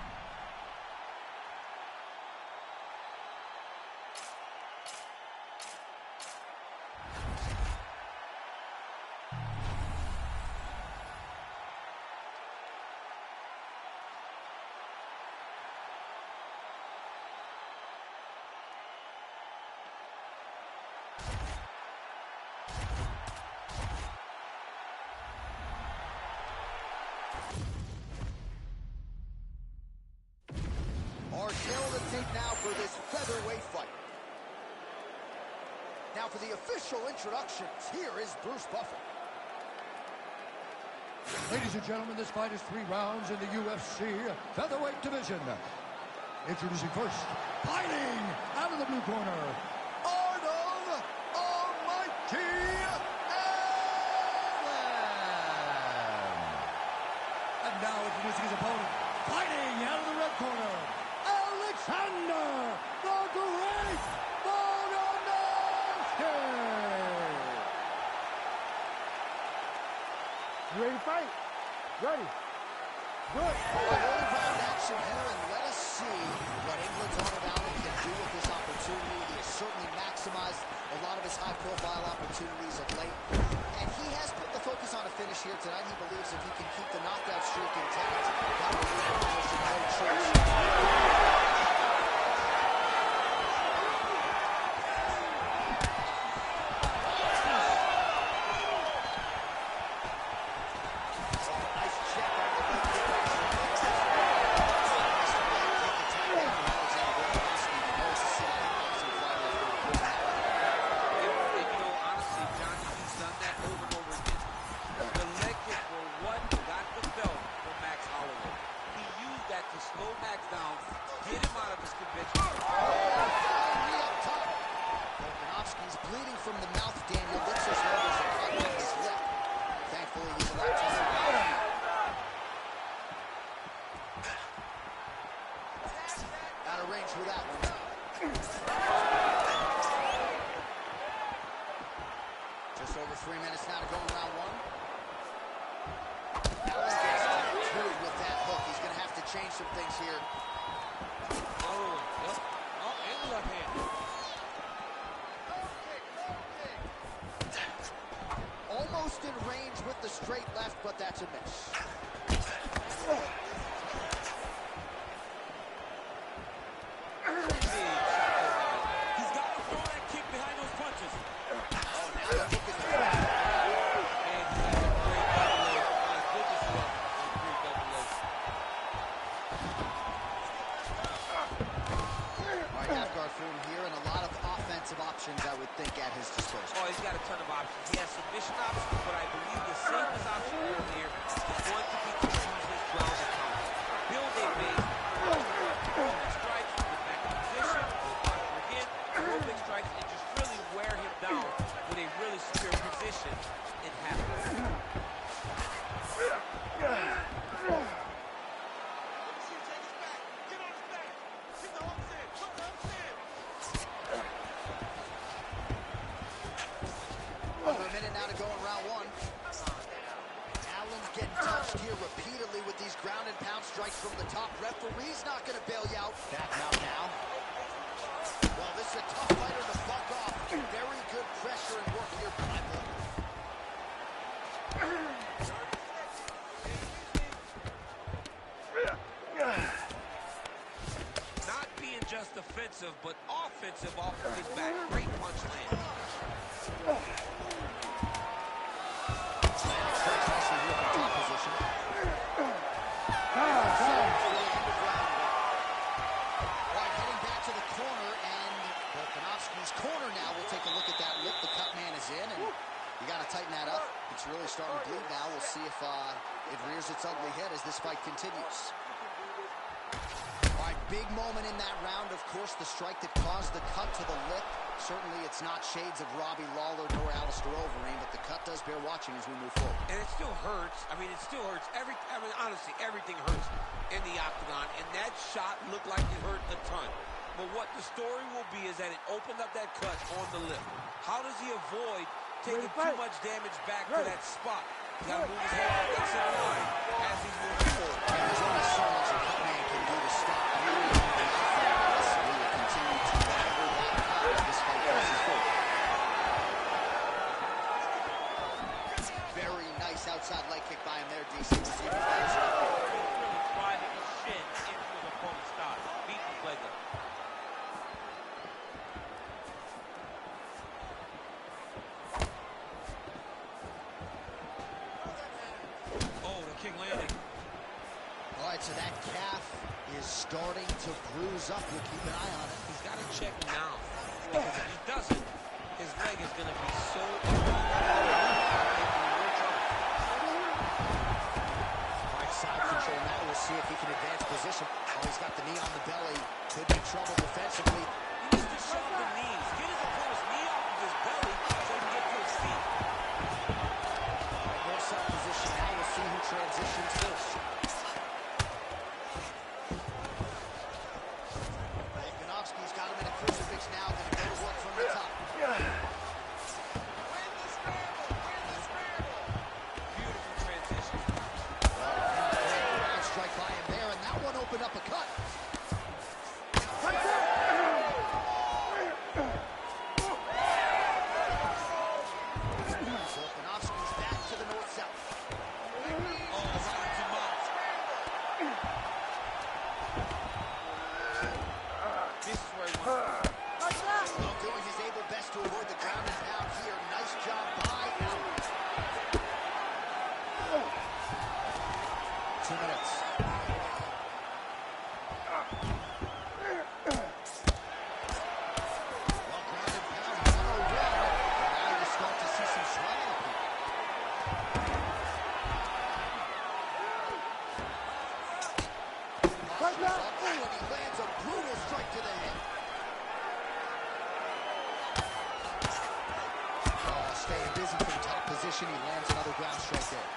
A: Our tail of the tape now for this featherweight fight. Now for the official introductions, here is Bruce Buffer.
B: Ladies and gentlemen, this fight is 3 rounds in the UFC featherweight division. Introducing first, fighting out of the blue corner, Arnold Almighty Allen. And now introducing his opponent, fighting out of the red corner, Alexander the Great Volkanovski.
C: You ready to fight? Ready. Do it.
A: Early round action here, and let us see what England's Arnold Allen can do with this opportunity. He has certainly maximized a lot of his high-profile opportunities of late, and he has put the focus on a finish here tonight. He believes if he can keep the knockout streak intact, that will leave him with no choice. bleeding from the mouth, Daniel. Looks as though there's a cut on his lip. Thankfully, he's allowed to move on. Out of range with that one. Just over 3 minutes now to go in round one. Allen gets tattooed with that hook. He's going to have to change some things here.
E: Oh, yep. Oh, and the left hand.
A: Almost in range with the straight left, but that's a miss.
E: He's got to throw that kick behind those punches.
A: Oh, now the hook is back.
E: And he has a great double leg. My goodness, he has a great double leg.
A: All right, half guard for him here, and a lot of offensive options, I would think, at his disposal.
E: Oh, he's got a ton of options. He has submission options, but I believe the safest option earlier is going to be to use his ground and pound. Build a base, big strikes, get back in position, go boxer again, throw big strikes, and just really wear him down with a really secure position in half guard.
A: Under a minute now to go in round one. Allen's getting touched here repeatedly with these ground and pound strikes from the top. Referee's not going to bail you out. Back out now. Well, this is a tough fighter to buck off. Very good pressure and work here by Blackwood.
E: Not being just defensive, but offensive off of his back. Great punch land.
A: Strikes nicely here from top position. Right, heading back to the corner, and Volkanovski's corner now. We'll take a look at that lip. The cut man is in, and you got to tighten that up. It's really starting to bleed now. We'll see if it rears its ugly head as this fight continues. All right, big moment in that round, of course, the strike that caused the cut to the lip. Certainly it's not shades of Robbie Lawler nor Alistair Overeem, but the cut does bear watching as we move forward.
E: And it still hurts. I mean, it still hurts. Honestly, everything hurts in the octagon, and that shot looked like it hurt a ton. But what the story will be is that it opened up that cut on the lip. How does he avoid taking too much damage back to that spot? He's got to move his head off that center line as he's moving forward.
A: And there's only so much a cut man can do to stop bleeding from the offense. So we will continue to rival that cut as this fight passes forward. Very nice outside leg kick by him there, DC. We'll see if he follows it up here.
E: Really driving his shin into his opponent's thigh. Beat his leg up. Oh, the kick landing.
A: All right, so that calf is starting to bruise up. We'll keep an eye on it.
E: He's got to check now. Because if he doesn't, his leg is going to be so...
A: Right side control now. We'll see if he can advance position. Oh, he's got the knee on the belly. Could be trouble defensively.
E: He needs to shove the knees. Get his opponent's knee off of his belly so he can get to his feet.
A: North side position now. We'll see who transitions first. Volkanovski's got him in a crucifix now. Going to go to work from the top. position. He lands another ground strike there.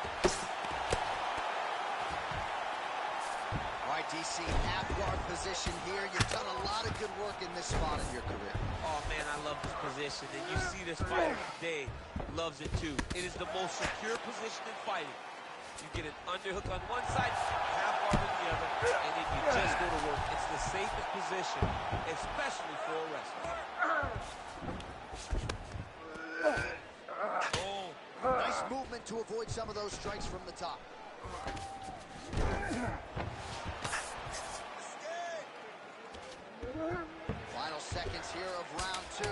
A: All right, DC, half guard position here. You've done a lot of good work in this spot in your career.
E: Oh, man, I love this position. And you see this fighter today loves it, too. It is the most secure position in fighting. You get an underhook on one side, half guard on the other, and then you just go to work. It's the safest position, especially for a wrestler.
A: Nice movement to avoid some of those strikes from the top. Final seconds here of round 2.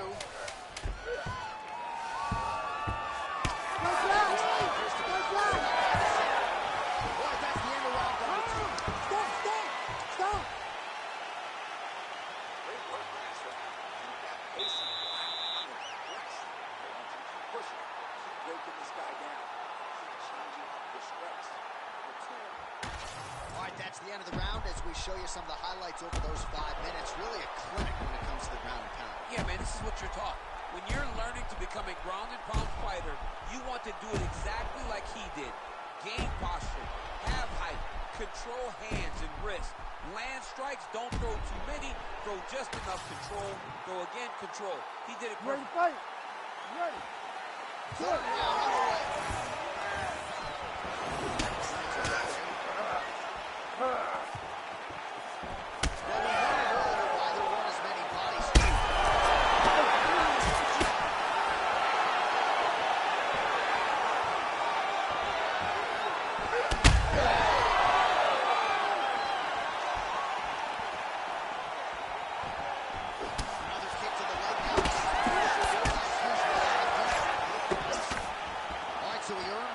A: That's the end of the round as we show you some of the highlights over those 5 minutes. Really a clinic when it comes to the ground and pound.
E: Yeah, man, this is what you're taught. When you're learning to become a ground and pound fighter, you want to do it exactly like he did. Gain posture, have height, control hands and wrists. Land strikes, don't throw too many, throw just enough control, throw again, control. He did it perfect.
C: Ready to fight? Ready.
A: Third round underway.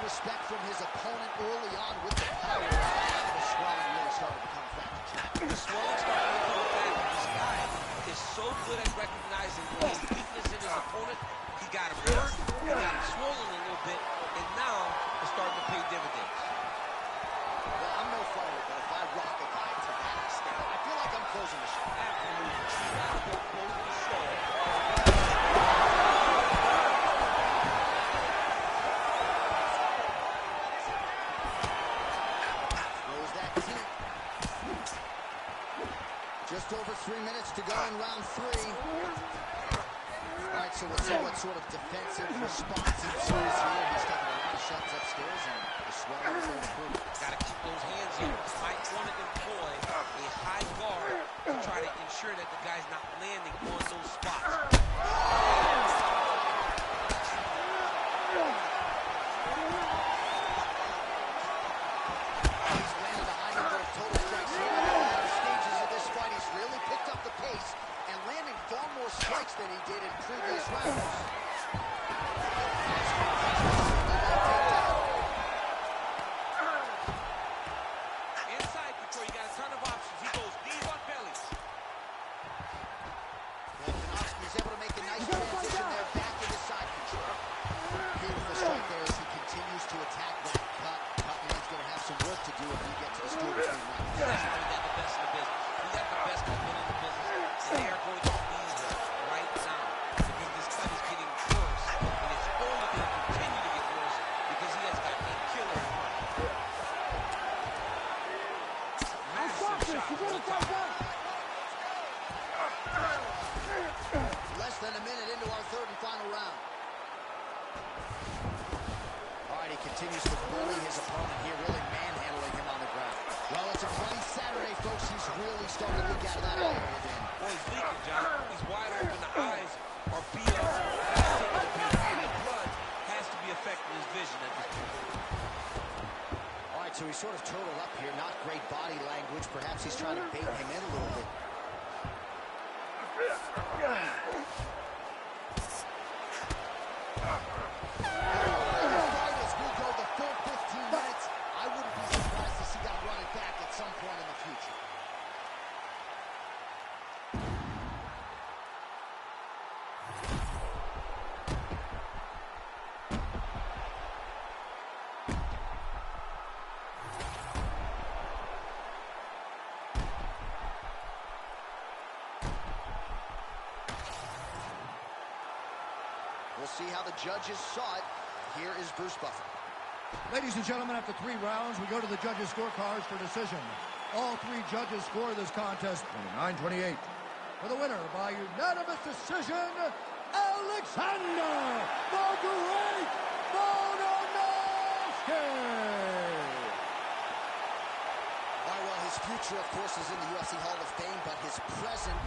A: Respect from his opponent early on with the power. The swelling really started to come back.
E: The swelling started to come back. This guy is so good at recognizing his weakness in his opponent. He got him hurt, he got him swollen a little bit, and now it's starting to pay dividends.
A: Well, I'm no fighter, but if I rock a guy to that extent, I feel like I'm closing the show.
E: Absolutely. You gotta go close the show.
A: Just over 3 minutes to go in round 3. All right, so we'll see what sort of defensive response ensues here. He's taking a lot of shots upstairs, and the swelling is improving.
E: Got to keep those hands in. Might want to employ a high guard to try to ensure that the guy's not landing on those spots.
A: Strikes than he did in previous rounds.
E: Inside control, you got a ton of options. He goes knees on belly.
A: Volkanovski's able to make a nice transition there back into side control. Beautiful strike there as he continues to attack that cut. Cutman's going to have some work to do if he gets to the stool between rounds.
E: That's how we got the best in the business. We got the best cutman in the business. And they are going to right now, because this cut is getting worse, and it's only going to continue to get worse because he has got a killer in front. Massive shot to the top.
A: Less than a minute into our third and final round. All right, he continues to bully his opponent here, really manhandling him on the ground. Well, it's a bloody Saturday, folks. He's really starting to leak out of that eye area, Dan.
E: Boy, he's leaking, John. He's wide open. The eyes are beat up. The blood has to be affecting his vision at this point.
A: All right, so he's sort of turtled up here. Not great body language. Perhaps he's trying to bait him in a little bit. As we go the full 15 minutes, I wouldn't be surprised to see that running back at some point in the future. We'll see how the judges saw it. here is Bruce Buffer.
B: Ladies and gentlemen, after 3 rounds, we go to the judges' scorecards for decision. All 3 judges score this contest 29-28. For the winner by unanimous decision, Alexander the Great Volkanovski!
A: Well, his future, of course, is in the UFC Hall of Fame, but his present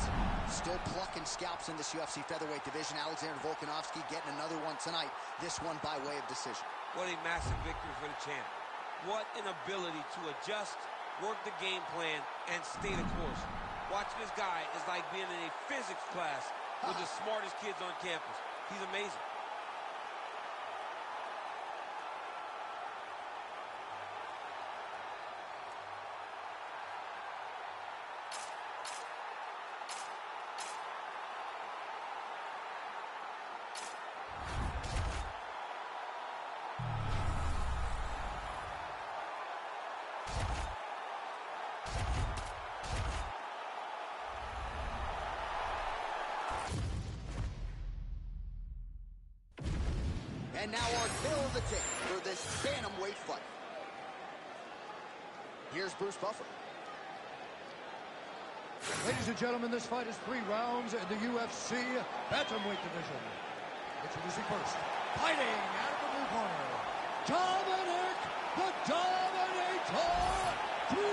A: still plucking scalps in this UFC featherweight division. Alexander Volkanovski getting another one tonight, this one by way of decision.
E: What a massive victory for the champ. What an ability to adjust, work the game plan, and stay the course. Watching this guy is like being in a physics class with the smartest kids on campus. He's amazing.
A: And now our tail of the tape for this bantamweight fight. Here's Bruce Buffer.
B: Ladies and gentlemen, this fight is 3 rounds in the UFC bantamweight division. Introducing first, fighting out of the blue corner, Dominic the Dominator Cruz.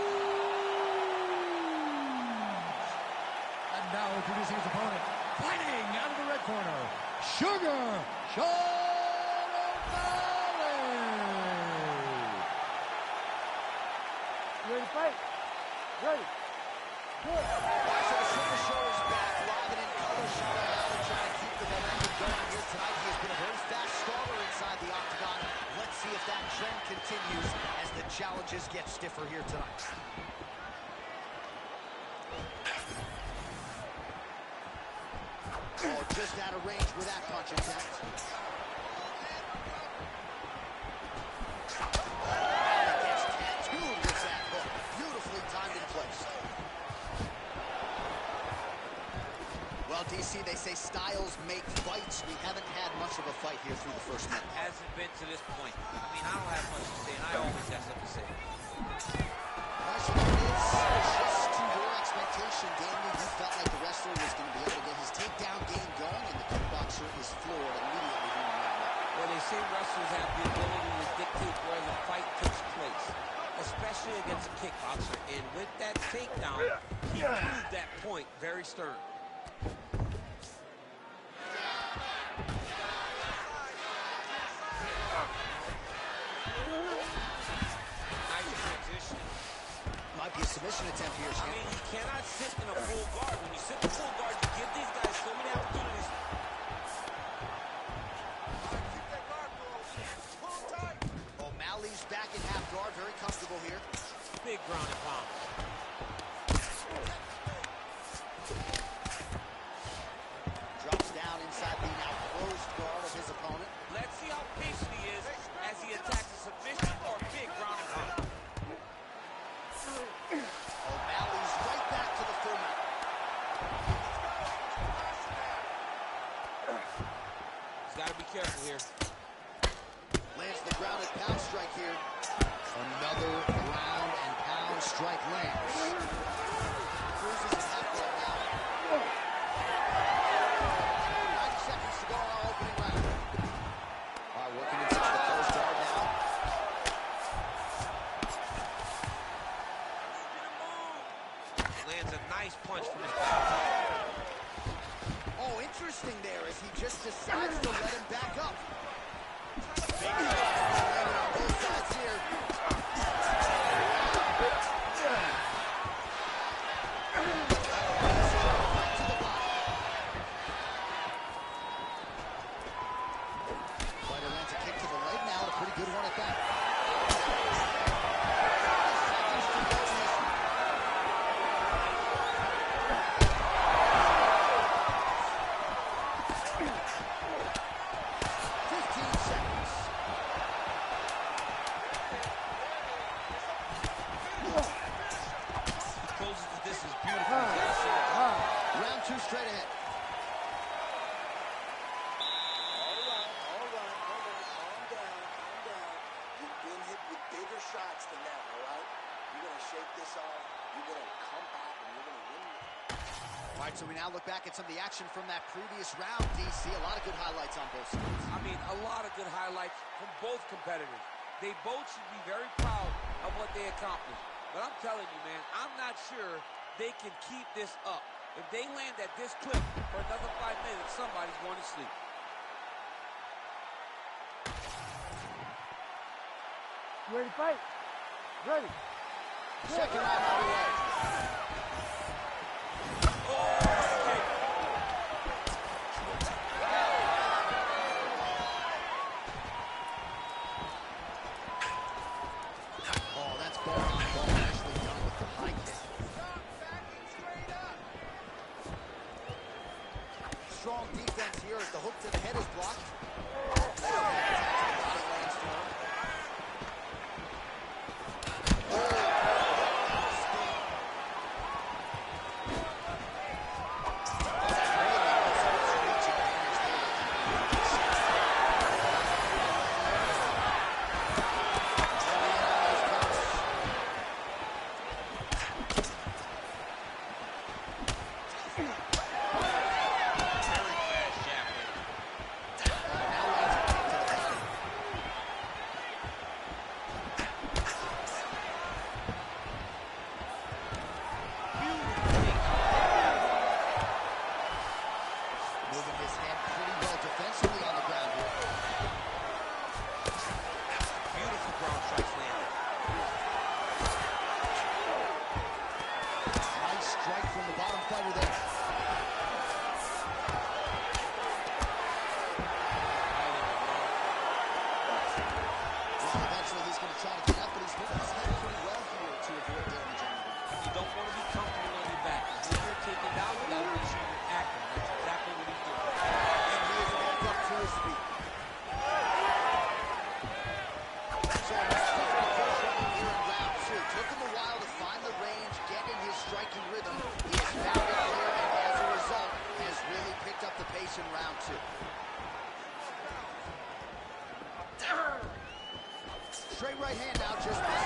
B: And now introducing his opponent, fighting out of the red corner, Sugar Sean.
C: Ready to fight? Ready. Good.
A: So the Super Show is back, live and in color. Sean O'Malley trying to keep the momentum going here tonight. He has been a very fast starter inside the octagon. Let's see if that trend continues as the challenges get stiffer here tonight. Oh, just out of range with that punch attempt. Well, DC, they say styles make fights. We haven't had much of a fight here through the first minute.
E: Hasn't been to this point. I mean, I don't have much to say, and I always have something to say.
A: Question is, just to your expectation, Daniel, you felt like the wrestler was going to be able to get his takedown game going, and the kickboxer is floored immediately here in round 1.
E: Well, they say wrestlers have the ability to dictate where the fight takes place, especially against a kickboxer. And with that takedown, he proved that point very stern.
A: Might be a submission attempt here,
E: I mean, you cannot sit in a full guard. When you sit in full guard, you give these guys so many opportunities.
A: O'Malley's back in half guard, very comfortable here.
E: Big ground and pound.
A: Drops down inside the now closed guard of his opponent.
E: Let's see how patient he is as he attacks a submission or a big ground and pound.
A: O'Malley's right back to the full mount.
E: He's got to be careful here.
A: Lands the ground and pound strike here. Another ground and pound strike lands. Cruz is in half guard now. 90 seconds to go in our opening round. All right, working inside the closed guard now.
E: Lands a nice punch from his back.
A: Oh, interesting there as he just decides to let him back up. Big shots on both sides here.
F: this of, you're going to come back and you're going to win.
A: All right, so we now look back at some of the action from that previous round, DC. A lot of good highlights on both sides.
E: I mean, a lot of good highlights from both competitors. They both should be very proud of what they accomplished. But I'm telling you, man, I'm not sure they can keep this up. If they land at this clip for another 5 minutes, somebody's going to sleep.
C: You ready to fight? Ready.
A: Second round underway. Oh, that's ball on ball. Nicely done with the high kick. Strong defense here as the hook to the head is blocked. Body lands to him. Straight right hand now, just misses.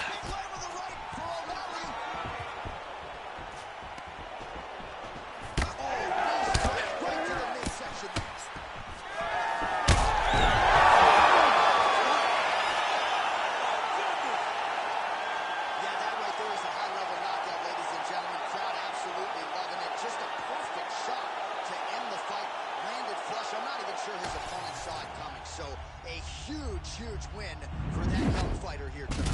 A: Big leg with the right for O'Malley. Oh, nice strike right to the midsection. Yeah, that right there is a high-level knockout, ladies and gentlemen. Crowd absolutely loving it. Just a perfect shot to end the fight. Landed flush. I'm not even sure his opponent saw it coming. So a huge, huge win for that young fighter here tonight.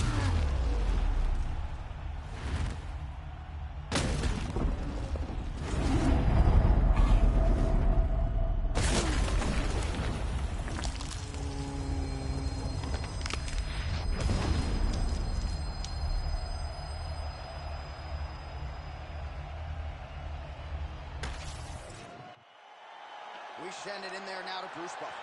A: We send it in there now to Bruce Buffer.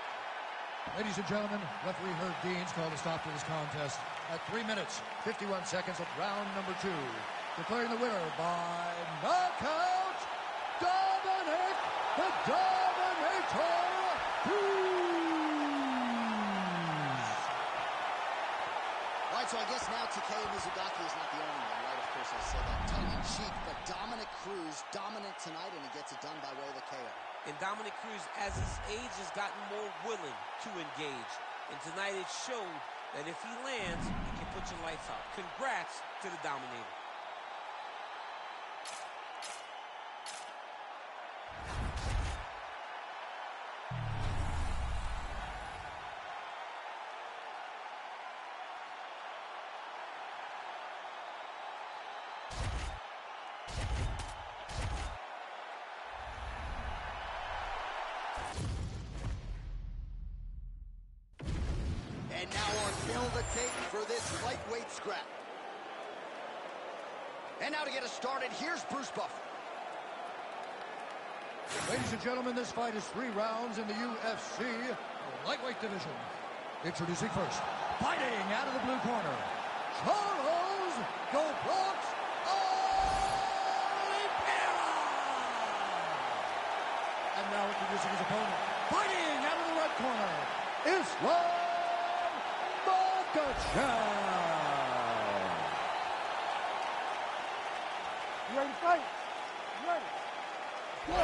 B: Ladies and gentlemen, referee Herb Dean's called a stop to this contest at 3 minutes, 51 seconds of round number 2. Declaring the winner by knockout, Dominic the Dominator Cruz.
A: All right, so I guess now TK Mizugaki is not the only one, right? Of course, I say that tongue-in-cheek, but Dominic Cruz dominant tonight, and he gets it done by way of the KO.
E: And Dominic Cruz, as his age has gotten more willing to engage. And tonight it showed that if he lands, he can put your lights out. Congrats to the Dominator.
A: And now on Kill the Tape for this lightweight scrap. And now to get us started, here's Bruce Buffer.
B: Ladies and gentlemen, this fight is 3 rounds in the UFC lightweight division. Introducing first, fighting out of the blue corner, Charles "GoBlocks" Oliveira. introducing his opponent, fighting out of the red corner, Islam Makhachev.
C: You ready to fight? You ready?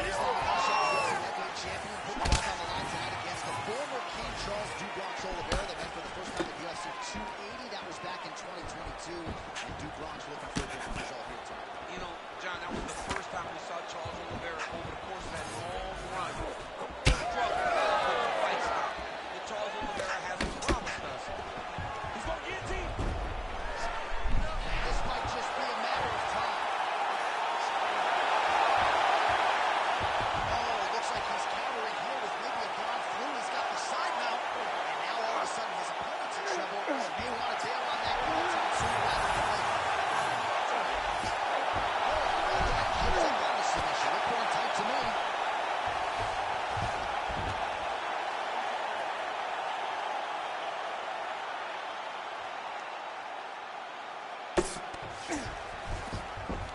A: Islam Makhachev, UFC heavyweight champion, put the belt on the line tonight against the former King Charles Dubronx Oliveira. They met for the first time at UFC 280. That was back in 2022. And Dubronx looking for a different result here tonight.
E: You know, John, that was the first time we saw Charles Oliveira over the course of that long run. He struggled with the fight style that Charles Oliveira hasn't promised us. He's going to guillotine.
A: This might just be a matter of time. Oh, it looks like he's countering here with maybe a Don flu. He's got the side mount. And now all of a sudden his opponent's in trouble. He may want to bail on that guillotine sooner rather than later. Submission. Looked pretty tight to me.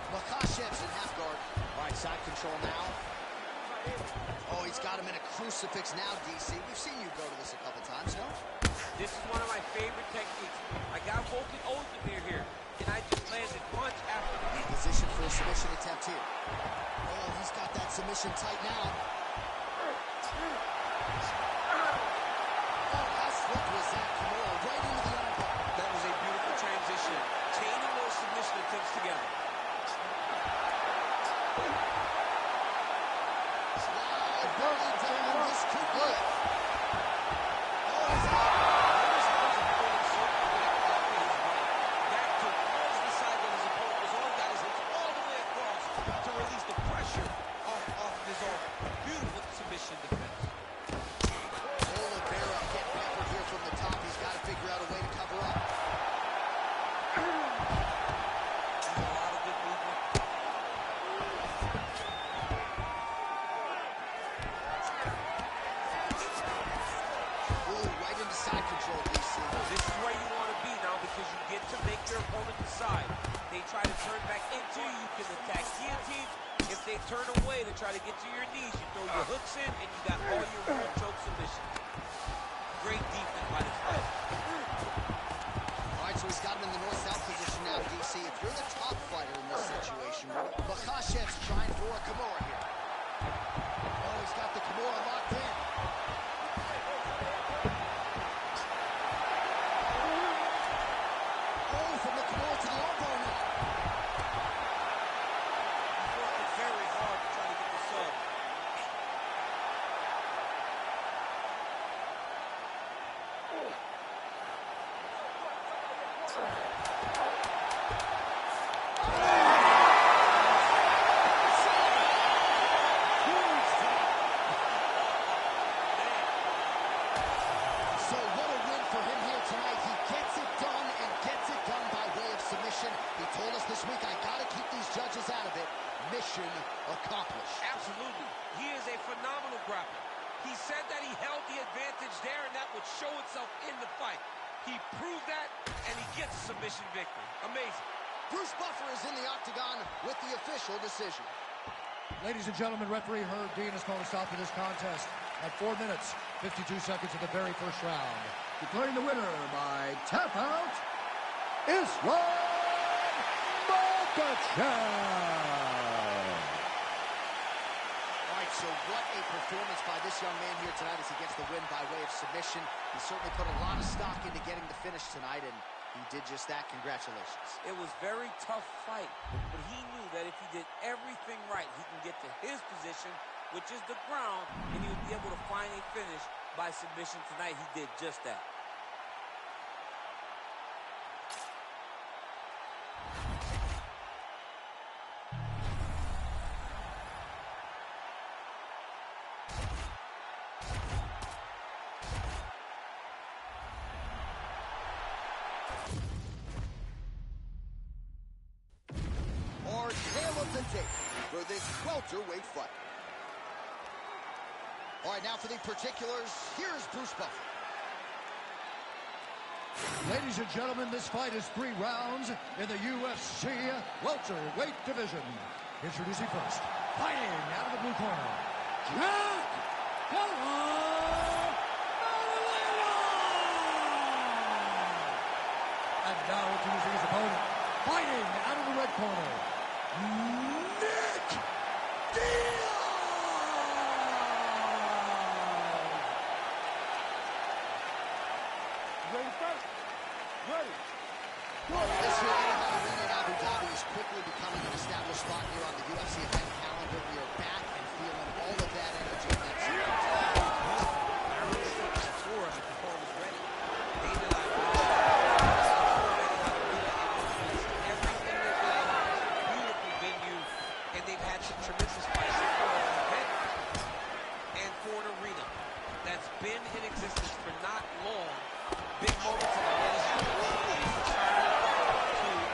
A: Makhachev's in half guard. All right, side control now. Oh, he's got him in a crucifix now, DC. We've seen you go to this a couple times, no?
E: This is one of my favorite techniques. I got Volkan Ozdemir here, and I just landed punch after the
A: In position for a submission attempt here. Oh, he's got that submission tight now. Oh, how slick was that Kimura? Right into the armbar.
E: That was a beautiful transition. Chaining those submission attempts together.
A: Wow, belly down. This could be it. Oh, he's out.
E: Back towards the side that his opponent was on, got his hips all the way across to release the pressure off of his arm. Beautiful submission defense.
A: Oliveira getting peppered here from the top. He's got to figure out a way to cover up.
E: A lot of good movement.
A: Ooh, right into side control, DC.
E: This is where you want to be now because you get to make your opponent decide. They try to turn back into you, you can attack guillotine. If they turn away to try to get to your knees, you throw your hooks in and you got all your rear choke submissions. Great defense by this fighter.
A: All right, so he's got him in the north-south position now, DC. If you're the top fighter in this situation, Makhachev's trying for a Kimura here. Oh, he's got the Kimura locked in. Oh, from the Kimura to the armbar now.
E: He's working very hard to try to get the sub.
A: So what a win for him here tonight. He gets it done and gets it done by way of submission. He told us this week, I got to keep these judges out of it. Mission accomplished.
E: Absolutely. He is a phenomenal grappler. He said that he held the advantage there and that would show itself in the fight. He proved that and he gets a submission victory. Amazing.
A: Bruce Buffer is in the octagon with the official decision.
B: Ladies and gentlemen, referee Herb Dean has called a stop to this contest at 4 minutes, 52 seconds of the very first round. Declaring the winner by tap out, Islam Makhachev.
A: All right, so what a performance by this young man here tonight as he gets the win by way of submission. He certainly put a lot of stock into getting the finish tonight, and he did just that. Congratulations.
E: It was a very tough fight, but he knew that if he did everything right, he can get to his position, which is the ground, and he would be able to find a finish by submission tonight. He did just that.
A: Our tale of the tape for this welterweight fight. All right, now for the particulars, here's Bruce Buffer.
B: Ladies and gentlemen, this fight is 3 rounds in the UFC welterweight division. Introducing first, fighting out of the blue corner, Jack And now introducing his opponent, fighting out of the red corner, Nick Diaz!
C: Ready to fight? Ready.
A: This year, in Abu Dhabi is quickly becoming an established spot here on the UFC event calendar. We are back and feeling all of that energy and that
E: been in existence for not long. Big moments that already happened.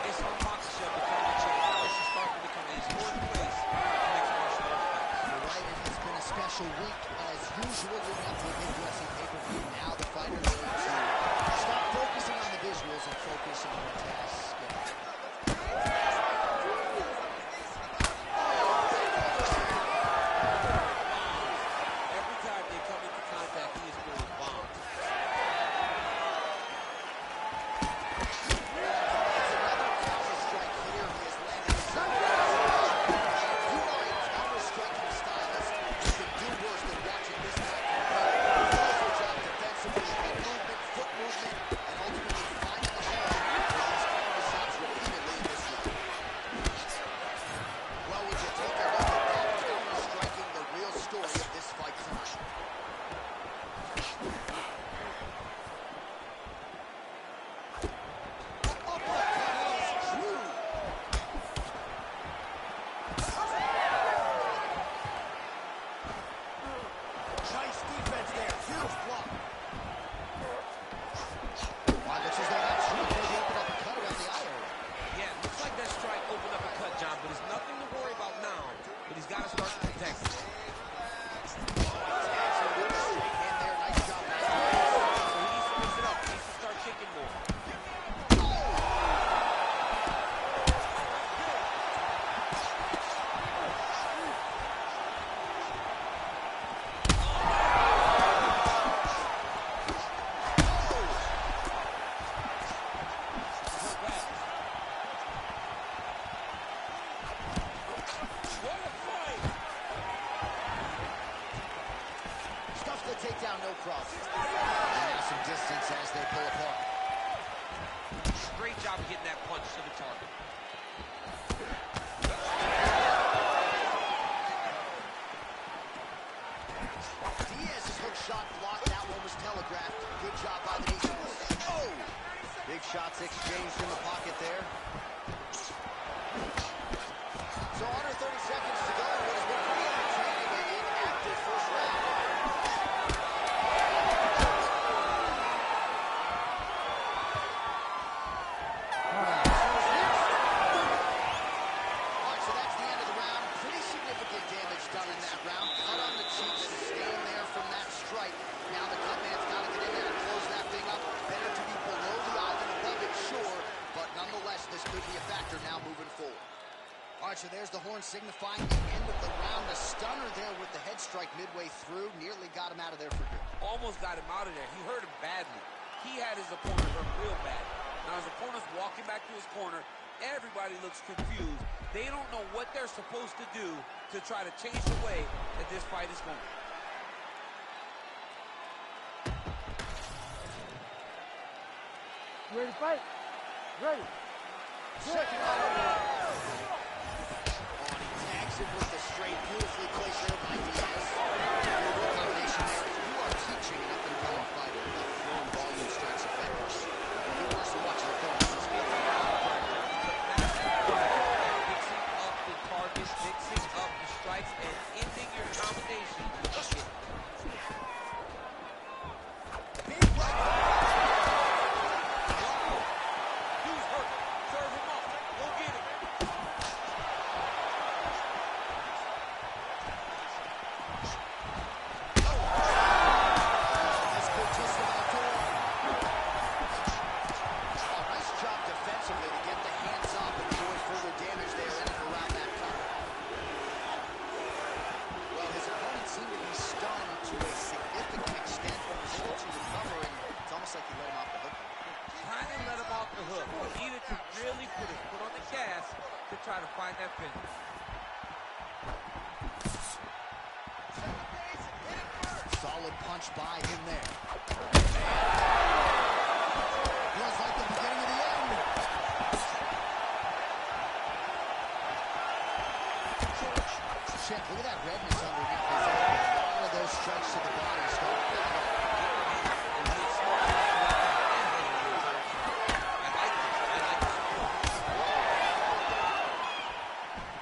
E: It's on Makasha becoming a champion. This is starting to become a historic place for mixed martial arts.
A: You're right, it has been a special week as usual leading up to a big UFC pay-per-view. Now the fighters need to stop focusing on the visuals and focus on the task. Takedown, no cross. Now some distance as they pull apart.
E: Great job of getting that punch to the target.
A: Diaz's hook shot blocked. That one was telegraphed. Good job by the Eagles. Oh! Big shots exchanged in the pocket there. So under 30 seconds to go. What has been pretty entertaining and active first round. So there's the horn signifying the end of the round. A stunner there with the head strike midway through. Nearly got him out of there for good.
E: Almost got him out of there. He hurt him badly. He had his opponent hurt real bad. Now his opponent's walking back to his corner. Everybody looks confused. They don't know what they're supposed to do to try to change the way that this fight is going.
C: Ready to fight? Ready.
A: Second round. With the straight, beautifully placed there by Diaz. Good combination there. You are teaching an up-and-coming fighter about throwing volume strikes effectively. He wants to watch the corners.
E: Mixing up the targets, mixing up the strikes, and ending your combination.
A: Big right.
E: Dude's hurt. Serve him up. Go get him. try to find that finish.
A: Solid punch by him there. Feels like the beginning of the end. Shit, look at that redness underneath his elbow. A lot of those strikes to the body start to pick up.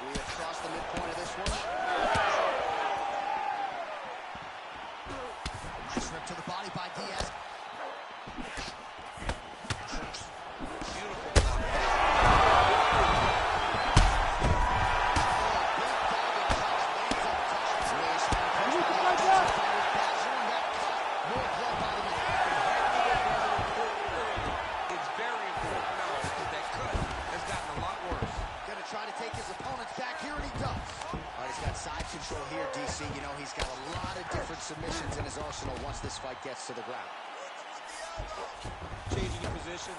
A: We have crossed the midpoint of this one. Nice rip to the body by Diaz. Try to take his opponents back here, and he does. All right, he's got side control here, DC. You know, he's got a lot of different submissions in his arsenal once this fight gets to the ground.
D: Changing your position.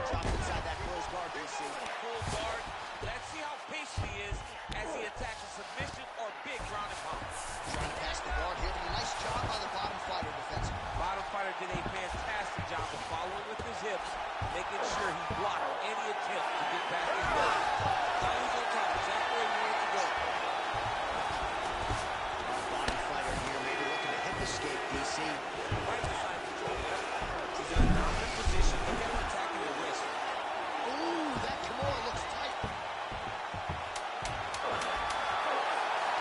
A: Dropped inside that closed guard, DC.
E: Full guard. Let's see how patient he is as he attacks a submission or big ground and pound.
A: Trying to pass the guard here, but a nice job by the bottom fighter defensively.
E: Bottom fighter did a fantastic job of following with his hips, making sure he blocked any attempt to get back his guard. Now he's on top, exactly where he wanted to go.
A: Bottom fighter here, maybe looking to hip escape, DC.
E: Right beside control there. He's in a dominant position. Look at him attacking the wrist.
A: Ooh, that Kimura looks tight.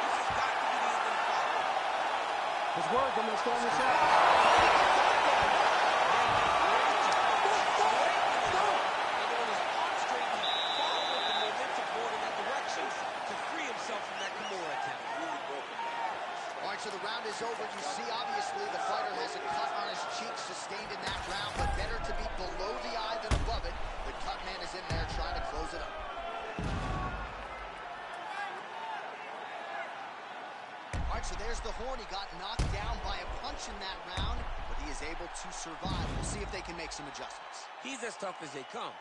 E: This has got to be the end of the fight.
C: His words, I'm going to storm this out.
A: All right, so the round is over. You see, obviously, the fighter has a cut on his cheek sustained in that round, but better to be below the eye than above it. The cut man is in there trying to close it up. All right, so there's the horn. He got knocked down by a punch in that round, but he is able to survive. We'll see if they can make some adjustments.
E: He's as tough as they come.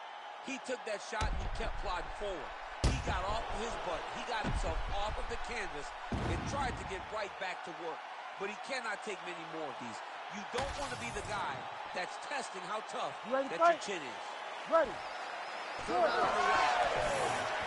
E: He took that shot and he kept plodding forward. He got off of his butt. He got himself off of the canvas and tried to get right back to work. But he cannot take many more of these. You don't want to be the guy that's testing how tough
C: Ready,
E: that
C: fight?
E: your chin is.
C: Ready.
A: Third round underway.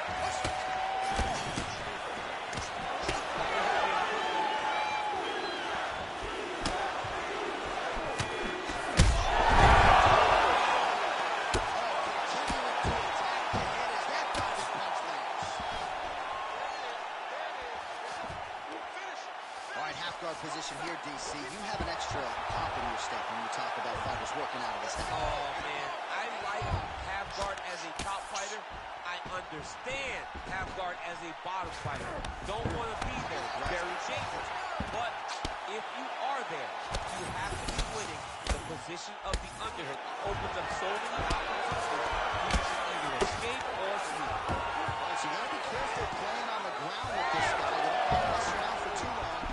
A: Position here, DC. You have an extra pop in your step when you talk about fighters working out of this.
E: Oh, man. I like half guard as a top fighter. I understand half guard as a bottom fighter. Don't want to be there. Very dangerous. But if you are there, you have to be winning. The position of the underhook opens up so many opportunities. You can either escape or sleep.
A: So you got to be careful playing on the ground with this guy. You don't want to mess around for too long.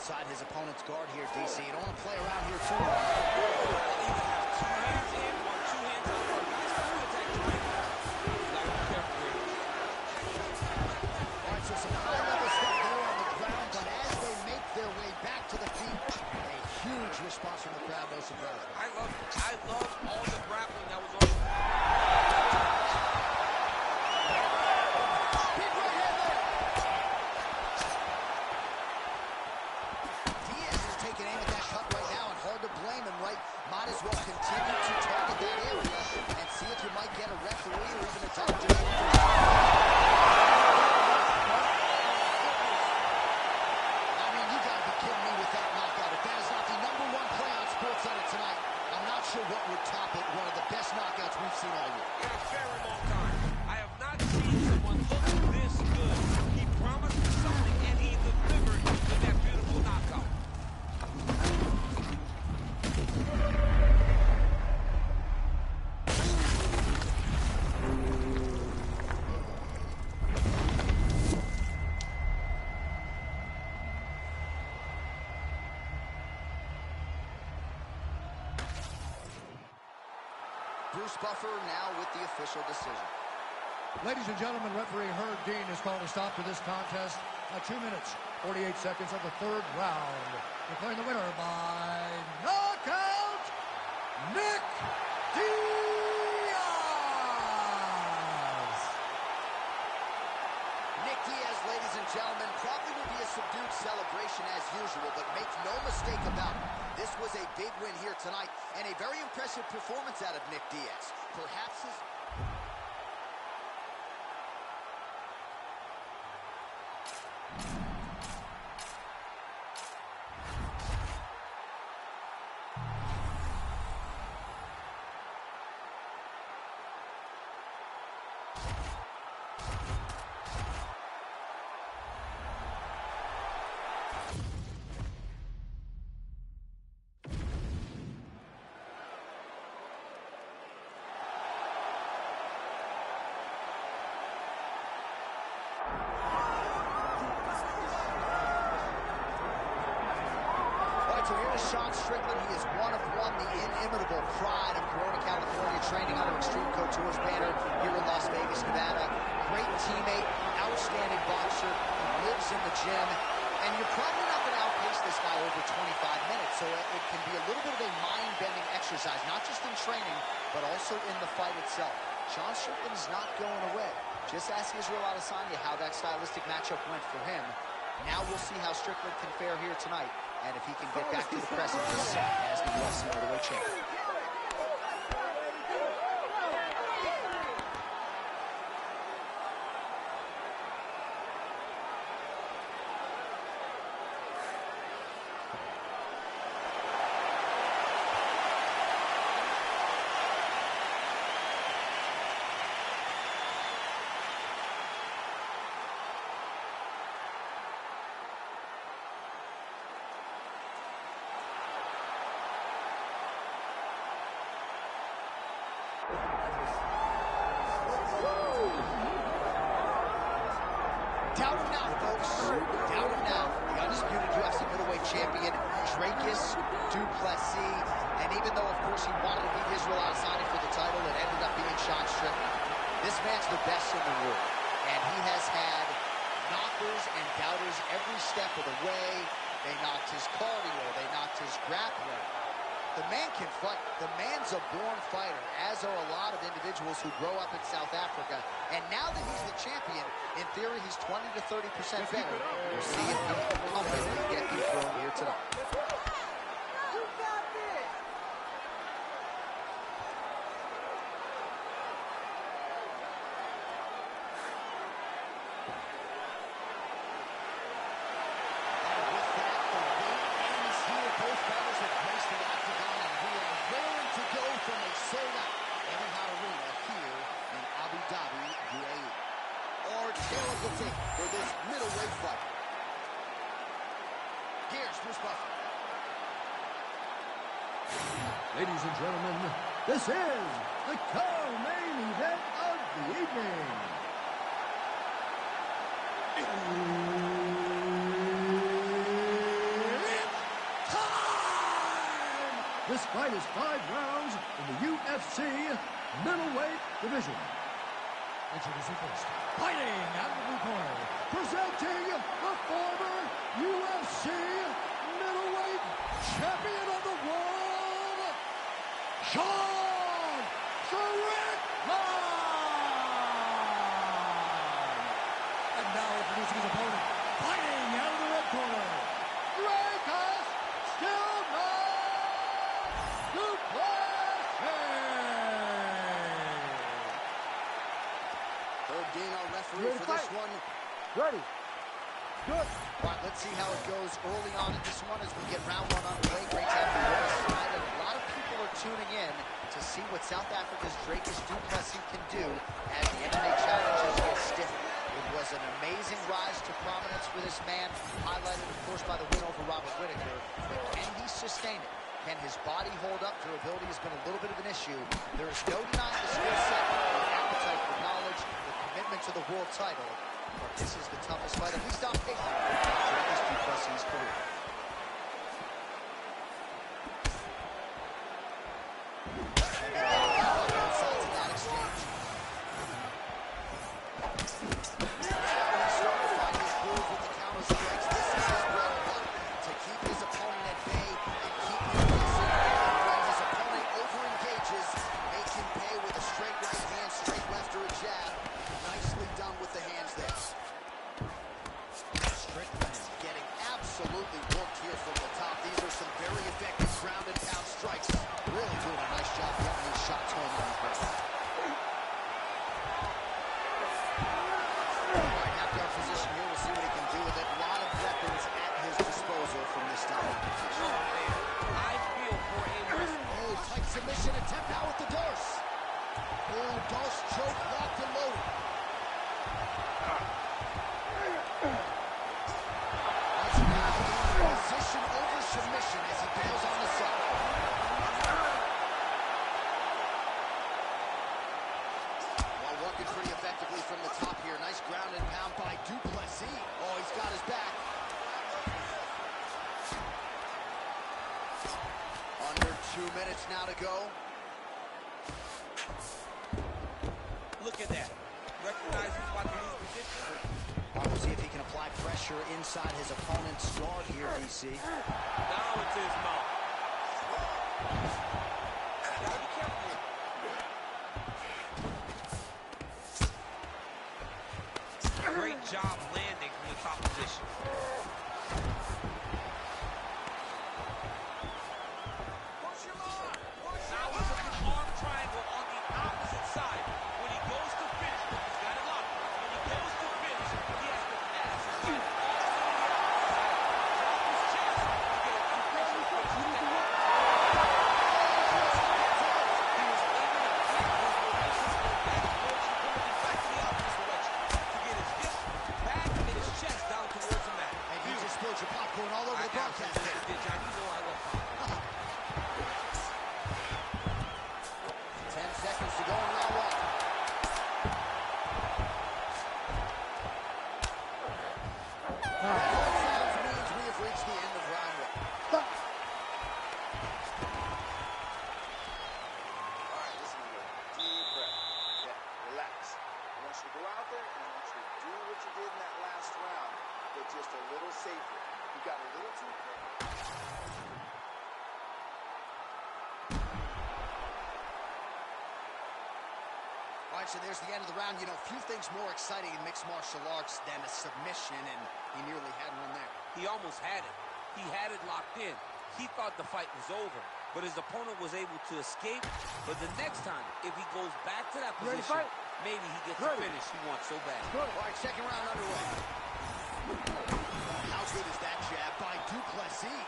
A: Inside his opponent's guard here, DC. You don't want to play around here too long.
E: Either have two hands in or two hands out. Guys, who attack the ring? You got to be careful here.
A: All right, so some high-level stuff there on the ground, but as they make their way back to the feet, a huge response from the crowd, no surprise.
E: I love all the grappling that was on.
A: Might as well continue to target that area and see if you might get a referee or even a doctor. I mean, you got to be kidding me with that knockout. If that is not the #1 play on SportsCenter tonight, I'm not sure what would top it. One of the best knockouts we've seen all year.
E: In a very long time. I have not seen someone look this good. He promised something and he delivered with that beautiful knockout.
A: Bruce Buffer now with the official decision.
B: Ladies and gentlemen, referee Herb Dean has called a stop to this contest at 2 minutes, 48 seconds of the third round. Declaring the winner by knockout, Nick Diaz.
A: Nick Diaz, ladies and gentlemen, probably will be a subdued celebration as usual, but make no mistake about it. This was a big win here tonight, and a very impressive performance out of Nick Diaz. Perhaps his... So here's Sean Strickland. He is one of one, the inimitable pride of Corona, California, training under Extreme Couture's banner here in Las Vegas, Nevada. Great teammate, outstanding boxer, who lives in the gym. And you're probably not going to outpace this guy over 25 minutes, so it can be a little bit of a mind-bending exercise, not just in training, but also in the fight itself. Sean Strickland is not going away. Just ask Israel Adesanya how that stylistic matchup went for him. Now we'll see how Strickland can fare here tonight, and if he can get back to the precipice as the UFC middleweight champion. Down and out, folks. Down and out. The undisputed UFC middleweight champion, Dricus Du Plessis. And even though, of course, he wanted to beat Israel Adesanya for the title, it ended up being Sean Strickland. This man's the best in the world. And he has had knockers and doubters every step of the way. They knocked his cardio. They knocked his grappling. The man can fight. The man's a born fighter, as are a lot of individuals who grow up in South Africa. And now that he's the champion, in theory, he's 20 to 30% better. We'll see if he can come in and get thrown here tonight. Abu Dhabi, UAE. Or tail of the tape for this middleweight fight. Here's Bruce Buffer.
B: Ladies and gentlemen, this is the co-main event of the evening. It's time! This fight is 5 rounds in the UFC middleweight division. Introducing first, fighting out of the blue corner, presenting the former UFC middleweight champion of the world, Sean Strickland! And now introducing his opponent, fighting out of the red corner, Dricus Du Plessis!
A: Herb Dean, our referee for this one.
C: Ready. Good.
A: All right, let's see how it goes early on in this one as we get round 1 underway. Great to have you on the side. A lot of people are tuning in to see what South Africa's Dricus Du Plessis can do as the MMA challenges get stiff. It was an amazing rise to prominence for this man, highlighted, of course, by the win over Robert Whittaker. But can he sustain it? Can his body hold up? Durability has been a little bit of an issue. There is no denying the skill set, the appetite for knowledge, the commitment to the world title. But this is the toughest fight, at least on paper, of Dricus Du Plessis' career. Oh, Dulce choke locked and loaded. That's now in position over submission as he bails on the side. Well, working pretty effectively from the top here. Nice ground and pound by Duplessis. Oh, he's got his back. Under 2 minutes now to go.
E: Look at that. Recognize he's about to lose position.
A: We'll see if he can apply pressure inside his opponent's guard here, DC.
E: Now it's his mouth. Gotta be careful. Great job landing from the top position. Now he's in the arm triangle on the opposite side. When he goes to finish, he's got it locked. When he goes to finish, he has to pass. Drop his chest to get a completion switch. He was able to keep his relations go back towards the goal and back to the opposite direction to get his hips back and his chest down towards the mat.
A: And you just spilled your popcorn all over the broadcast there.
E: Did John? You know I love popcorn.
A: 10 seconds to go in round one. That sounds means we have reached the end of round one.
F: All right, listen to me. Deep breath. Yeah, relax. I want you to go out there and I want you to do what you did in that last round, but just a little safer. You got a little too close.
A: All right, so there's the end of the round. You know, few things more exciting in mixed martial arts than a submission, and he nearly had one there.
E: He almost had it. He had it locked in. He thought the fight was over, but his opponent was able to escape. But the next time, if he goes back to that
C: You ready to
E: position,
C: fight?
E: maybe he gets the finish he wants so bad.
A: All right, second round underway. How good is that jab by Duplessis?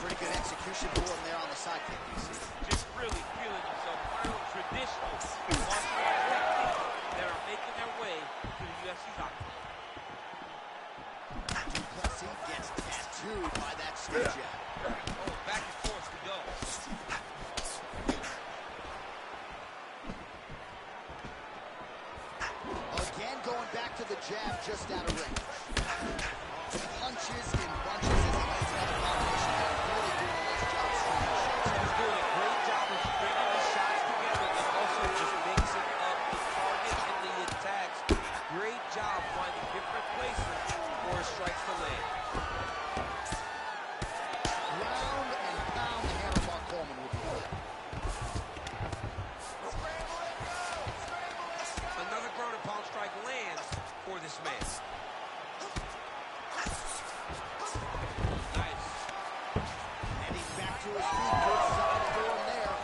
A: Pretty good execution for him there on the side kick, DC.
E: Just really feeling himself. Final traditional martial arts techniques that are making their way to the UFC's octagon.
A: Duplessis gets tattooed by that stiff jab.
E: Oh, back and forth we go.
A: Again, going back to the jab just out of range. Punches in bunches as he lands another combination there. Really doing a nice job stringing the shots.
E: He's doing a great job of stringing the shots together and also just mixing up the target and the attacks. Great job finding different places for his strikes to land.
A: Ground and pound, the handlebar Coleman will be good.
E: Another ground and pound strike lands for this man. Nice.
A: And he's back to his feet. Good side for him there.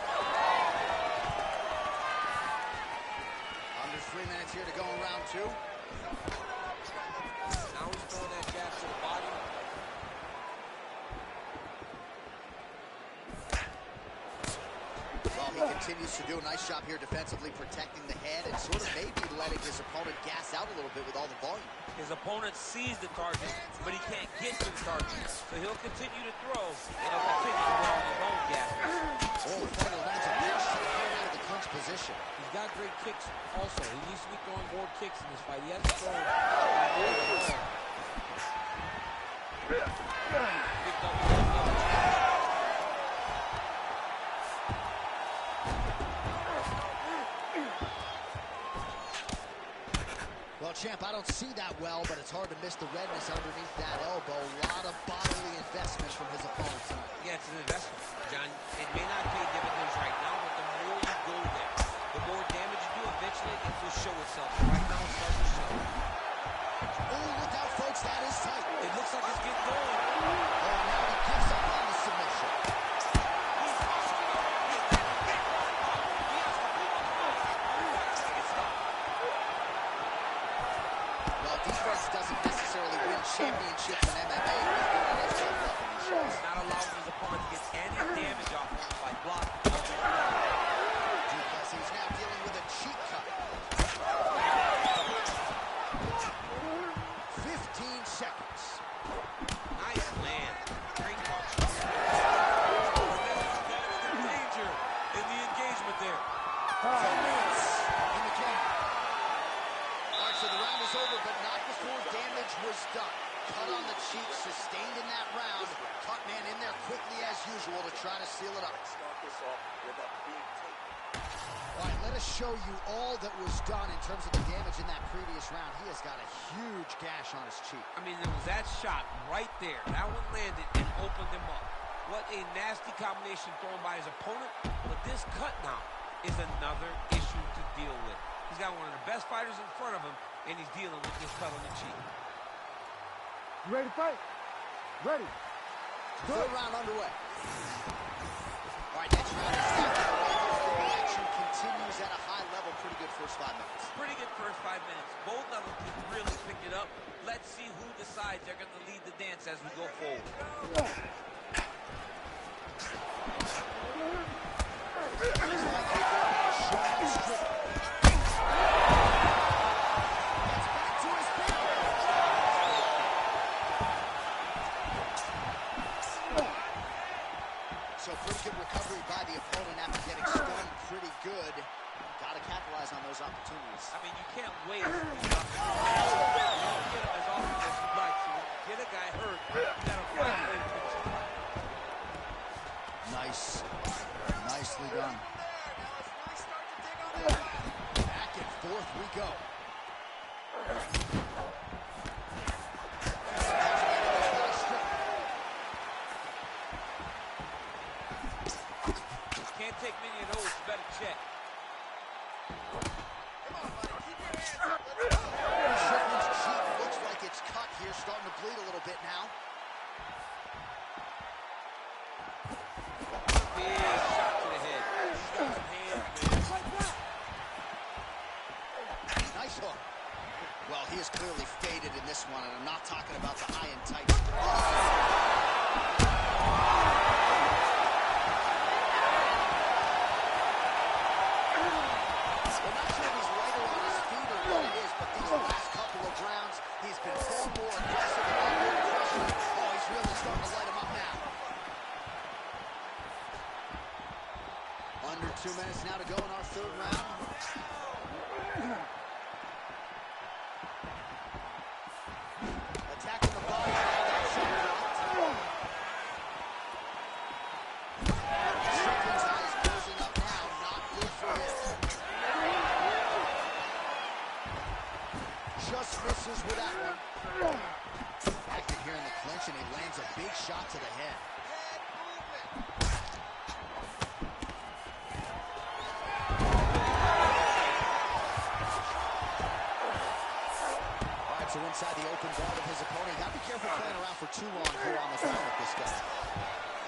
A: Under 3 minutes here to go in round two.
E: Now he's throwing that jab to the body.
A: Well, he continues to do a nice job here defensively, protecting the head and sort of maybe letting his opponent gas out a little bit with all the volume.
E: His opponent sees the target, but he can't get to the target. So he'll continue to throw, and he'll continue to go on his own gas.
A: Oh, the fighter lands a big shot here out of the clinch position.
G: He's got great kicks also. He needs to be throwing more kicks in this fight. He has to throw more than one.
E: Big double.
A: Well, champ, I don't see that well, but it's hard to miss the redness underneath that elbow. A lot of bodily investment from his opponent tonight.
E: Yeah, it's an investment, John. It may not pay dividends right now, but the more you go there, the more damage you do, eventually it will show itself. Right now, it's starting to show.
A: Oh, look out, folks. That is tight.
E: It looks like it's getting going.
A: Oh, now he gives up on the submission.
E: He's pushing it over. He's got to get one. He has to pull it off. It's not.
A: Well, defense doesn't necessarily win championships in MMA. He's doing a nice job blocking these shots.
E: He's not allowing his opponent to get any damage
A: to seal it up.
F: Start this off with a big take.
A: All right, let us show you all that was done in terms of the damage in that previous round. He has got a huge gash on his cheek.
E: I mean, there was that shot right there. That one landed and opened him up. What a nasty combination thrown by his opponent. But this cut now is another issue to deal with. He's got one of the best fighters in front of him, and he's dealing with this cut on the cheek.
C: You ready to fight? Ready.
A: Third round underway. All right, next round is started. The action continues at a high level. Pretty good first 5 minutes.
E: Pretty good first 5 minutes. Both of them can really pick it up. Let's see who decides they're going to lead the dance as we go forward.
A: So pretty good recovery by the opponent after getting stunned pretty good. Got to capitalize on those opportunities.
E: I mean, you can't waste these opportunities. You don't get them as often as you'd like. So when you get a guy hurt, you got to find a way to fix it.
A: Nicely done. Back and forth we go.
E: Can't take many of those. You better check.
A: Strickland's cheek looks like it's cut here, starting to bleed a little bit now.
E: Big shot to the head. He's got some hands, man.
A: Nice hook. Well, he is clearly faded in this one, and I'm not talking about the high and tight. We're not sure if he's lighter on his feet or what it is, but these last couple of rounds, he's been far more aggressive and under pressure. Oh, he's really starting to light him up now. Under 2 minutes now to go in our third round. Attacking the body. Strickland's eyes closing up now. Not good for him. Just misses with that one. Active here in the clinch, and he lands a big shot to the head. So inside the open guard of his opponent. Got to be careful playing around for too long here on the ground with this guy.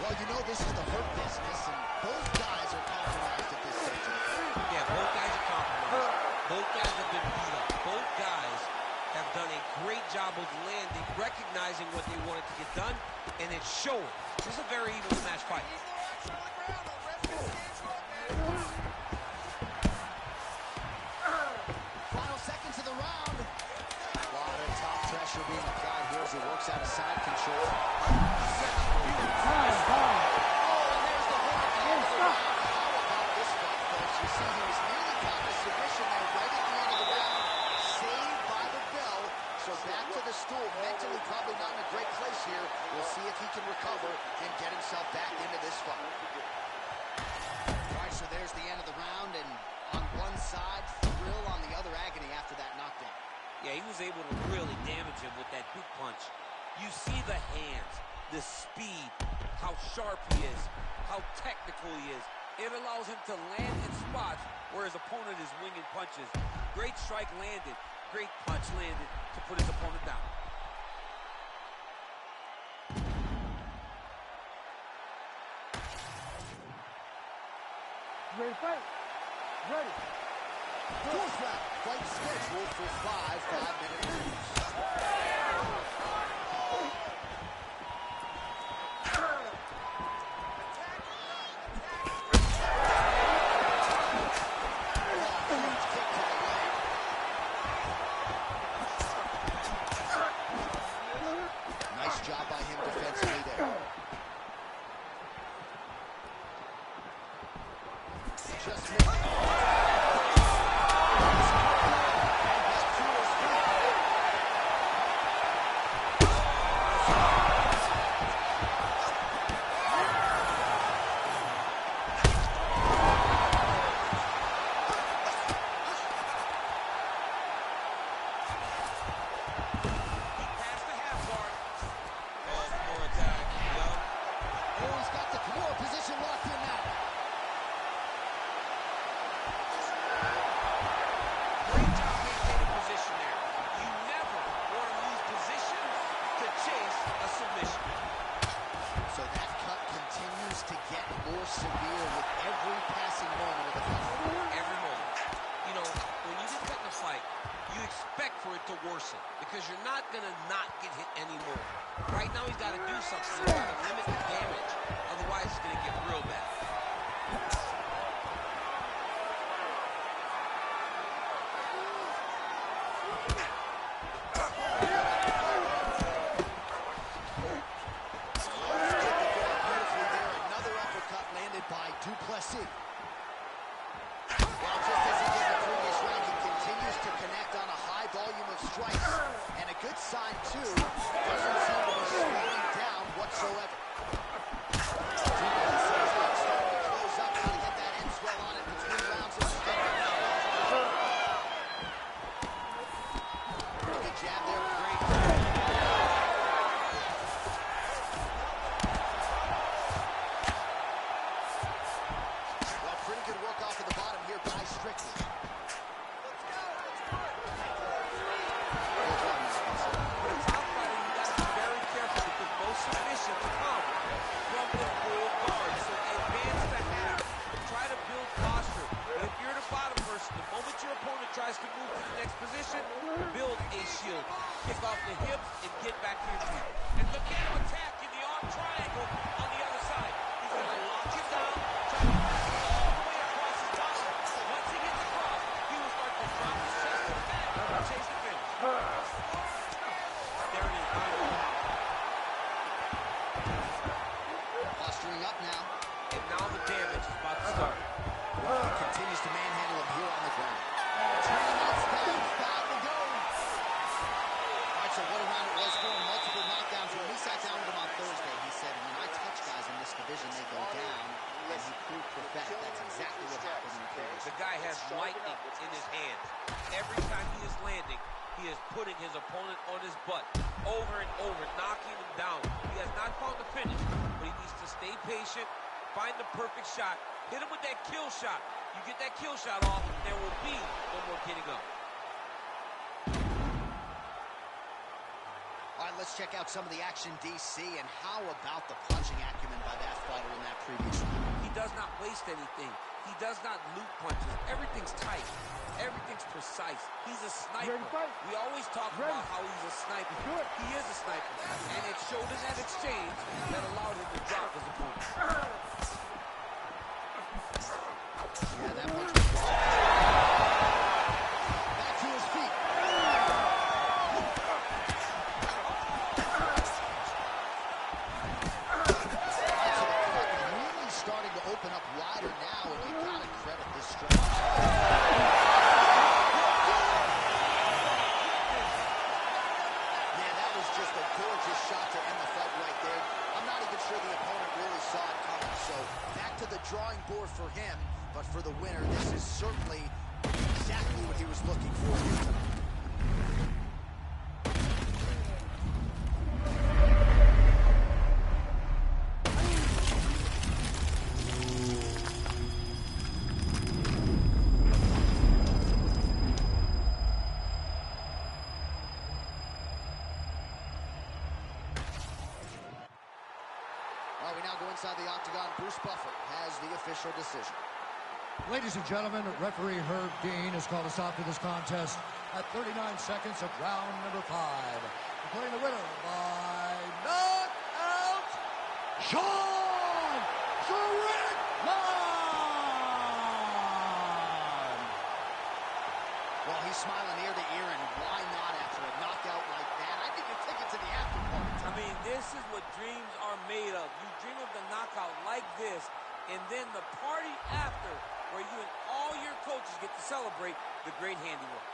A: Well, you know this is the hurt business, and both guys are compromised at this stage of the fight.
E: Yeah, both guys are compromised. Both guys have been beat up. Both guys have done a great job of landing, recognizing what they wanted to get done, and it's showing. This is a very evenly matched fight.
A: Final seconds of the round. A lot of top pressure being applied here as he works out of side control. Oh, and there's the horn at the end of the round. How about this fight, folks? You see he was nearly caught in a submission there right at the end of the round. Saved by the bell. So back to the stool. Mentally probably not in a great place here. We'll see if he can recover and get himself back into this fight. All right, so there's the end of the round, and on one side, thrill, on the other, agony after that knockdown.
E: Yeah, he was able to really damage him with that boot punch. You see the hands, the speed, how sharp he is, how technical he is. It allows him to land in spots where his opponent is winging punches. Great strike landed, great punch landed to put his opponent down.
C: You ready to fight? Ready.
A: Fourth round, fight scheduled for 5 5-minute rounds. Nice job by him defensively there. Just missed. career with every passing moment of the fight.
E: Every moment. You know, when you get cut in a fight, you expect for it to worsen because you're not going to not get hit anymore. Right now, he's got to do something to try to limit the damage. Otherwise, it's going to get real bad.
A: Another uppercut landed by Duplessis. Well, just as he did the previous round, he continues to connect on a high volume of strikes. And a good sign, too, doesn't seem to be slowing down whatsoever. Duplessis is starting to close up, trying to get that end swell on it between rounds of strike. Pretty good jab there, great. Well, pretty good work off of the bottom here by Strickland.
E: Submission to come from the full guard. So advance the half. Try to build posture. But if you're the bottom person, the moment your opponent tries to move to the next position, build a shield. Kick off the hips and get back to your feet. And look at him attack in the arm triangle on the other side. He's going to lock it down, try to push it all the way across his body. Once he gets across, he will start to drop his chest to the back and chase the finish. There it is.
A: Posturing up now.
E: And now the damage is about to start.
A: Continues to manhandle him here on the ground. Turning us down, 5 to go. All right, so what a round it was for him. Multiple knockdowns. When we sat down with him on Thursday, he said, when I touch guys in this division, they go down. And he proved prophetic. That's exactly what happened in the previous.
E: The guy has lightning in his hands. Every time he is landing, he is putting his opponent on his butt over and over, knocking him down. He has not found the finish, but he needs to stay patient, find the perfect shot, hit him with that kill shot. You get that kill shot off, there will be no more getting up.
A: All right, let's check out some of the action, DC, and how about the punching acumen by that fighter in that previous round?
E: He does not waste anything. He does not loop punches. Everything's tight. Everything's precise. He's a sniper. We always talk about how he's a sniper. He is a sniper. And it showed in that exchange that allowed him to drop his opponent.
A: Yeah, that punch was back to his feet. Really starting to open up wider now, and you gotta credit this stretch. Just a gorgeous shot to end the fight right there. I'm not even sure the opponent really saw it coming. So back to the drawing board for him. But for the winner, this is certainly exactly what he was looking for here tonight. We now go inside the octagon. Bruce Buffer has the official decision.
B: Ladies and gentlemen, referee Herb Dean has called us off to this contest at 39 seconds of round number 5. Declaring the winner by knockout, Sean Strickland!
A: Well, he's smiling ear to ear, and why not after a knockout like that? I think a ticket to the after party.
E: I mean, this is what dreams are made of. You dream of the knockout like this, and then the party after, where you and all your coaches get to celebrate the great handiwork.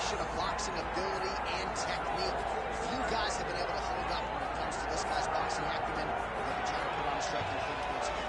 A: combination of boxing ability and technique. Few guys have been able to hold up when it comes to this guy's boxing acumen. He'll be trying to put on a striking clinic once again.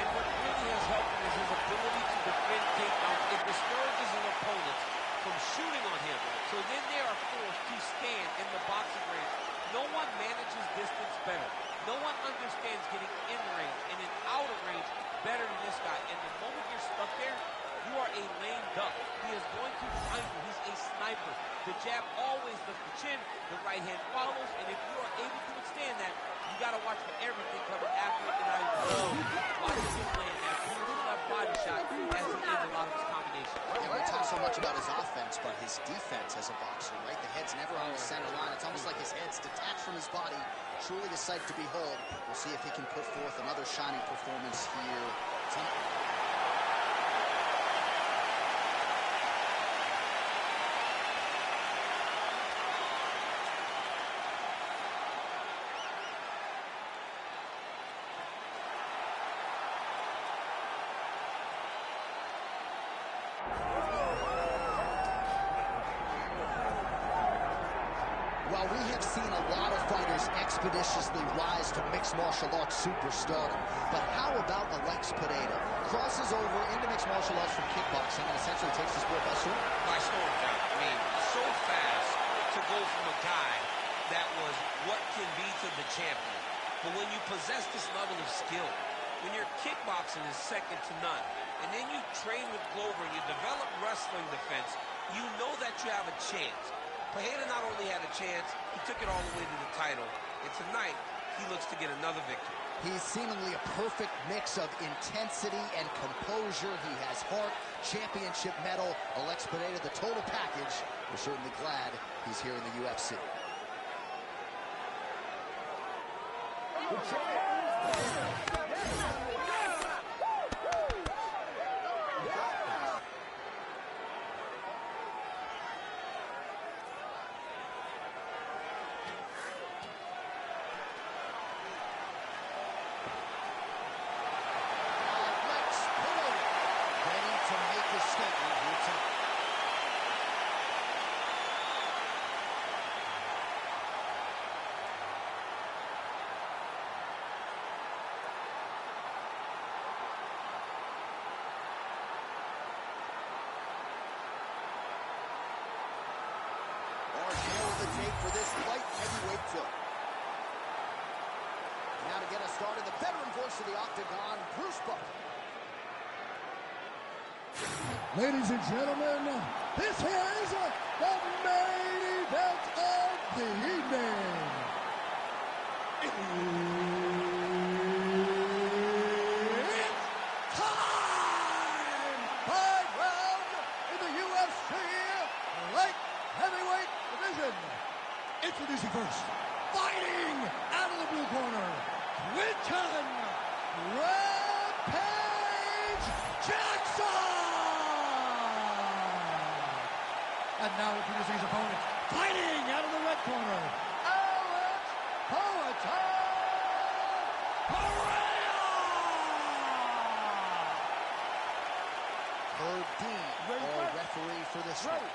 E: And what really has helped him is his ability to defend takedowns. It discourages his opponents from shooting on him. So then they are forced to stand in the boxing range. No one manages distance better. No one understands getting in range and in out of range better than this guy. And the moment you're stuck there, you are a lame duck. He is going to find you. He's a sniper. The jab always lifts the chin. The right hand follows. And if you are able to withstand that, you got to watch for everything coming after it. And I love watching him land that beautiful left body shot as he ends a lot of his combinations.
A: Yeah, we talk so much about his offense, but his defense as a boxer, right? The head's never on the center line. It's almost like his head's detached from his body. Truly a sight to behold. We'll see if he can put forth another shining performance here tonight. While we have seen a lot of fighters expeditiously rise to mixed martial arts superstardom, but how about Alex Pereira? Crosses over into mixed martial arts from kickboxing and essentially takes the sport by storm.
E: By storm, John. I mean, so fast to go from a guy that was what can be to the champion. But when you possess this level of skill, when your kickboxing is second to none, and then you train with Glover and you develop wrestling defense, you know that you have a chance. Pereira not only had a chance, he took it all the way to the title. And tonight, he looks to get another victory.
A: He's seemingly a perfect mix of intensity and composure. He has heart, championship medal, Alex Pereira, the total package. We're certainly glad he's here in the UFC. For this light heavyweight fight. Now to get us started, the veteran voice of the Octagon, Bruce Buffer.
B: Ladies and gentlemen, this is the main event of the evening. It's time! 5 rounds in the UFC light heavyweight division. Introducing first, fighting out of the blue corner, Quinton Rampage Jackson! And now introducing his opponent, fighting out of the red corner, Alex Poatan Pereira!
A: Herb Dean, our referee for this one.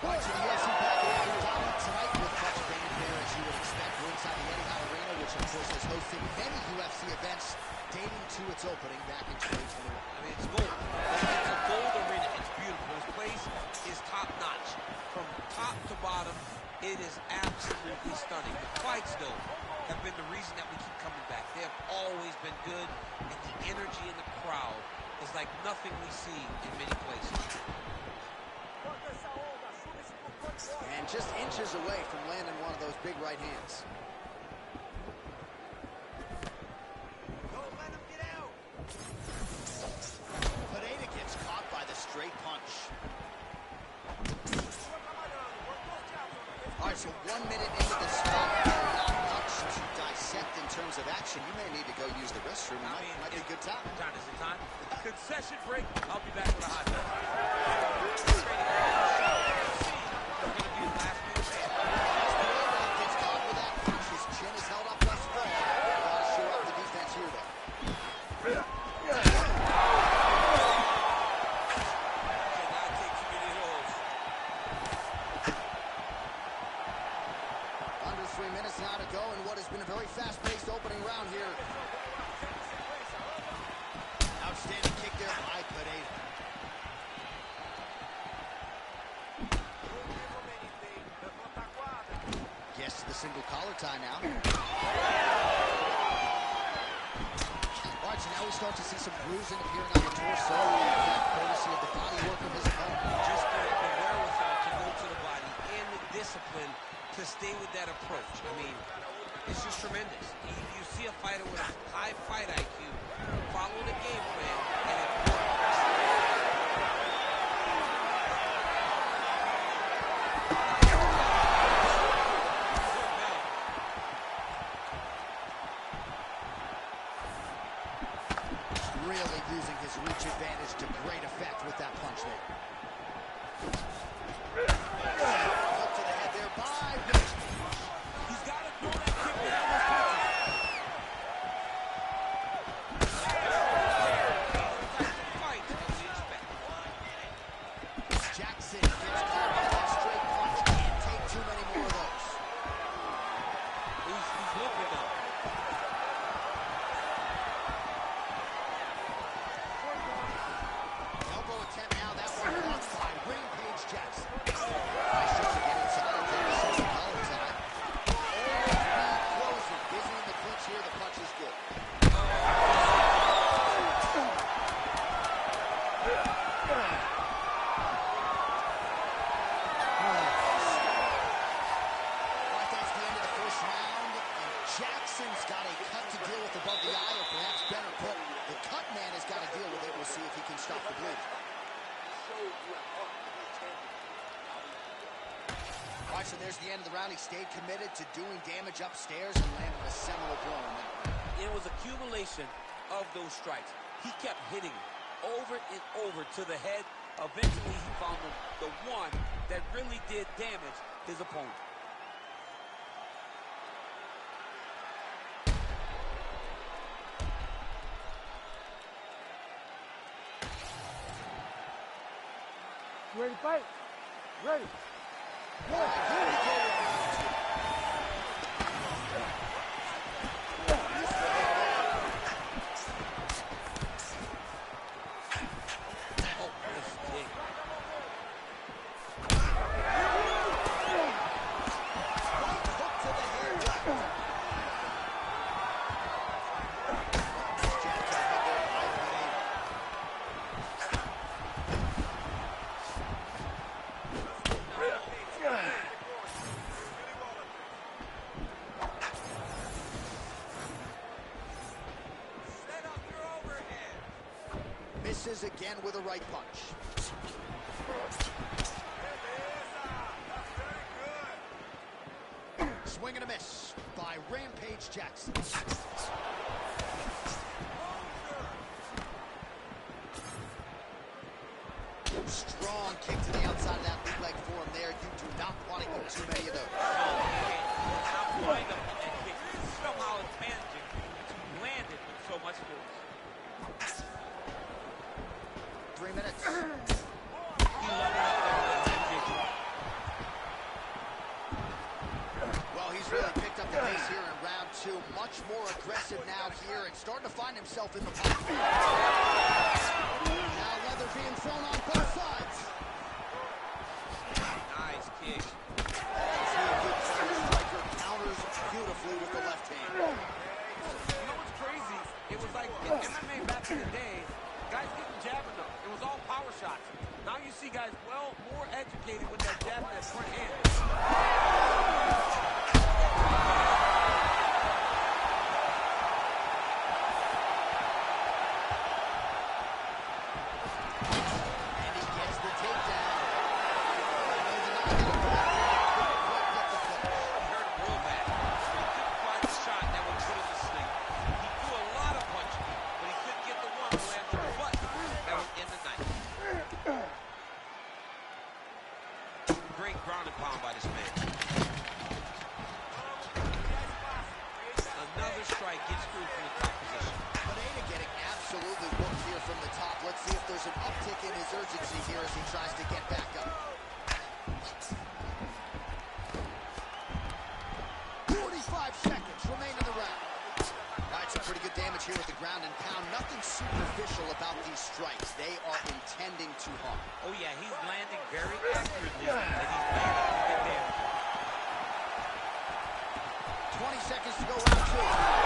A: Back to the UFC package Abu Dhabi tonight with much fanfare, as you would expect. We're inside the Etihad Arena, which of course has hosted many UFC events dating to its opening back in 2021.
E: I mean, it's gold. It's a gold arena. It's beautiful. This place is top-notch. From top to bottom, it is absolutely stunning. The fights, though, have been the reason that we keep coming back. They have always been good, and the energy in the crowd is like nothing we see in many places.
A: And just inches away from landing one of those big right hands.
D: Don't let him get out.
A: Pereira gets caught by the straight punch. All right, so 1 minute into the spot, not much to dissect in terms of action. You may need to go use the restroom. It might be a good time.
E: John, is it time? Concession break. I'll be back with a hot dog.
A: Gets caught with that punch. His chin is held up thus far. Gotta show up the defense here, though.
E: Cannot take too many of those.
A: ringside now. All right, so now we start to see some bruising appearing on the torso, courtesy of the body work of his opponent.
E: Just the wherewithal to go to the body and the discipline to stay with that approach. I mean, it's just tremendous. You see a fighter with a high fight IQ, following a game plan, and it works.
A: Really using his reach advantage to great effect with that punch there. Hook to the head there by Rich.
E: He's got to throw that kick without those punches. Fight as we expect.
A: Jackson gets caught by that straight punch. Can't take too many more of those.
E: He's looking now.
A: Elbow attempt now, that one blocked by Rampage Jackson. Nice shot to get inside and take a second collar time. Always closing. Busy in the clinch here, the punch is good. Right, that's the end of the first round, and Jackson's got a cut to deal with above the eye, or perhaps better put, the cut man has got to deal with it. We'll see if he can stop the bleeding. All right, so there's the end of the round. He stayed committed to doing damage upstairs and landed a seminal blow in that round.
E: It was accumulation of those strikes. He kept hitting over and over to the head. Eventually, he found the one that really did damage his opponent.
C: You ready to fight? Ready.
E: Oh, nice kick.
A: Hook to the head. Misses again with a right punch. Swing and a miss by Rampage Jackson. Strong kick to the outside of that lead leg forearm there. You do not want to eat too many of those.
E: Outlined him in that kick. Somehow it's managing to land it with so much force.
A: 3 minutes.
E: He leveled up that kick.
A: Well, he's really picked up the pace here in round two. Much more aggressive now here and starting to find himself in the pocket. Now leather being thrown on both sides.
E: Nice kick.
A: Striker counters beautifully with the left hand.
D: You know what's crazy? It was like in MMA back in the day, guys getting jabbing them. It was all power shots. Now you see guys more educated with that jab and that front hand.
A: And he gets the takedown.
E: Hurt him real bad. He couldn't find the shot that would put him to sleep. He threw a lot of punches, but he couldn't get the one to land on the butt that would end the night. Great ground and pound by this man. Another strike gets through from the top position.
A: Pineda getting absolutely worked here from the top. Let's see if there's an uptick in his urgency here as he tries to get back up. 45 seconds remain in the round. All right, some pretty good damage here with the ground and pound. Nothing superficial about these strikes. They are intending to harm.
E: Oh yeah, he's landing very accurately, and he's landing to get damage.
A: 20 seconds to go, round two.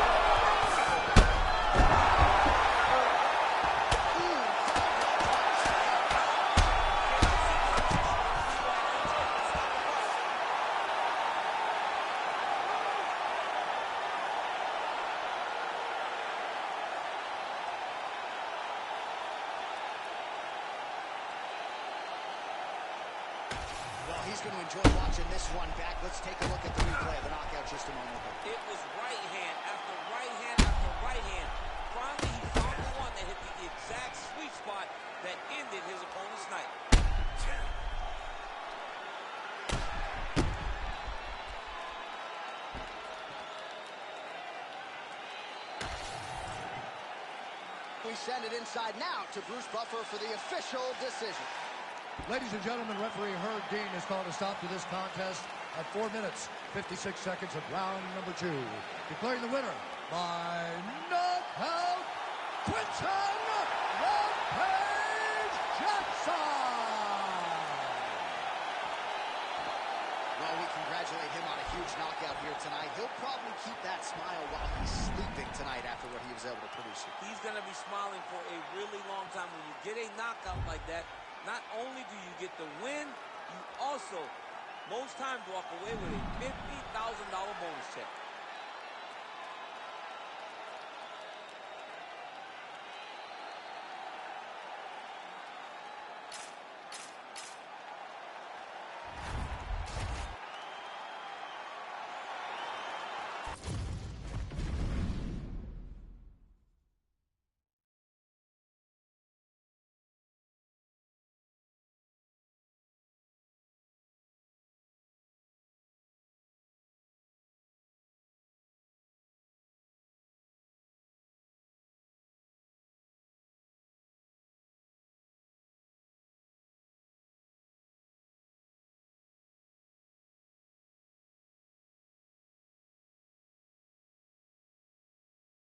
A: Well, he's going to enjoy watching this one back. Let's take a look at the replay of the knockout just a moment ago.
E: It was right hand after right hand after right hand. Finally, he found the one that hit the exact sweet spot that ended his opponent's night.
A: We send it inside now to Bruce Buffer for the official decision.
B: Ladies and gentlemen, referee Herb Dean has called a stop to this contest at 4 minutes, 56 seconds of round number 2. Declaring the winner by knockout, Quinton Rampage Jackson!
A: Well, we congratulate him on a huge knockout here tonight. He'll probably keep that smile while he's sleeping tonight after what he was able to produce.
E: He's going to be smiling for a really long time. When you get a knockout like that, not only do you get the win, you also, most times, walk away with a $50,000 bonus check.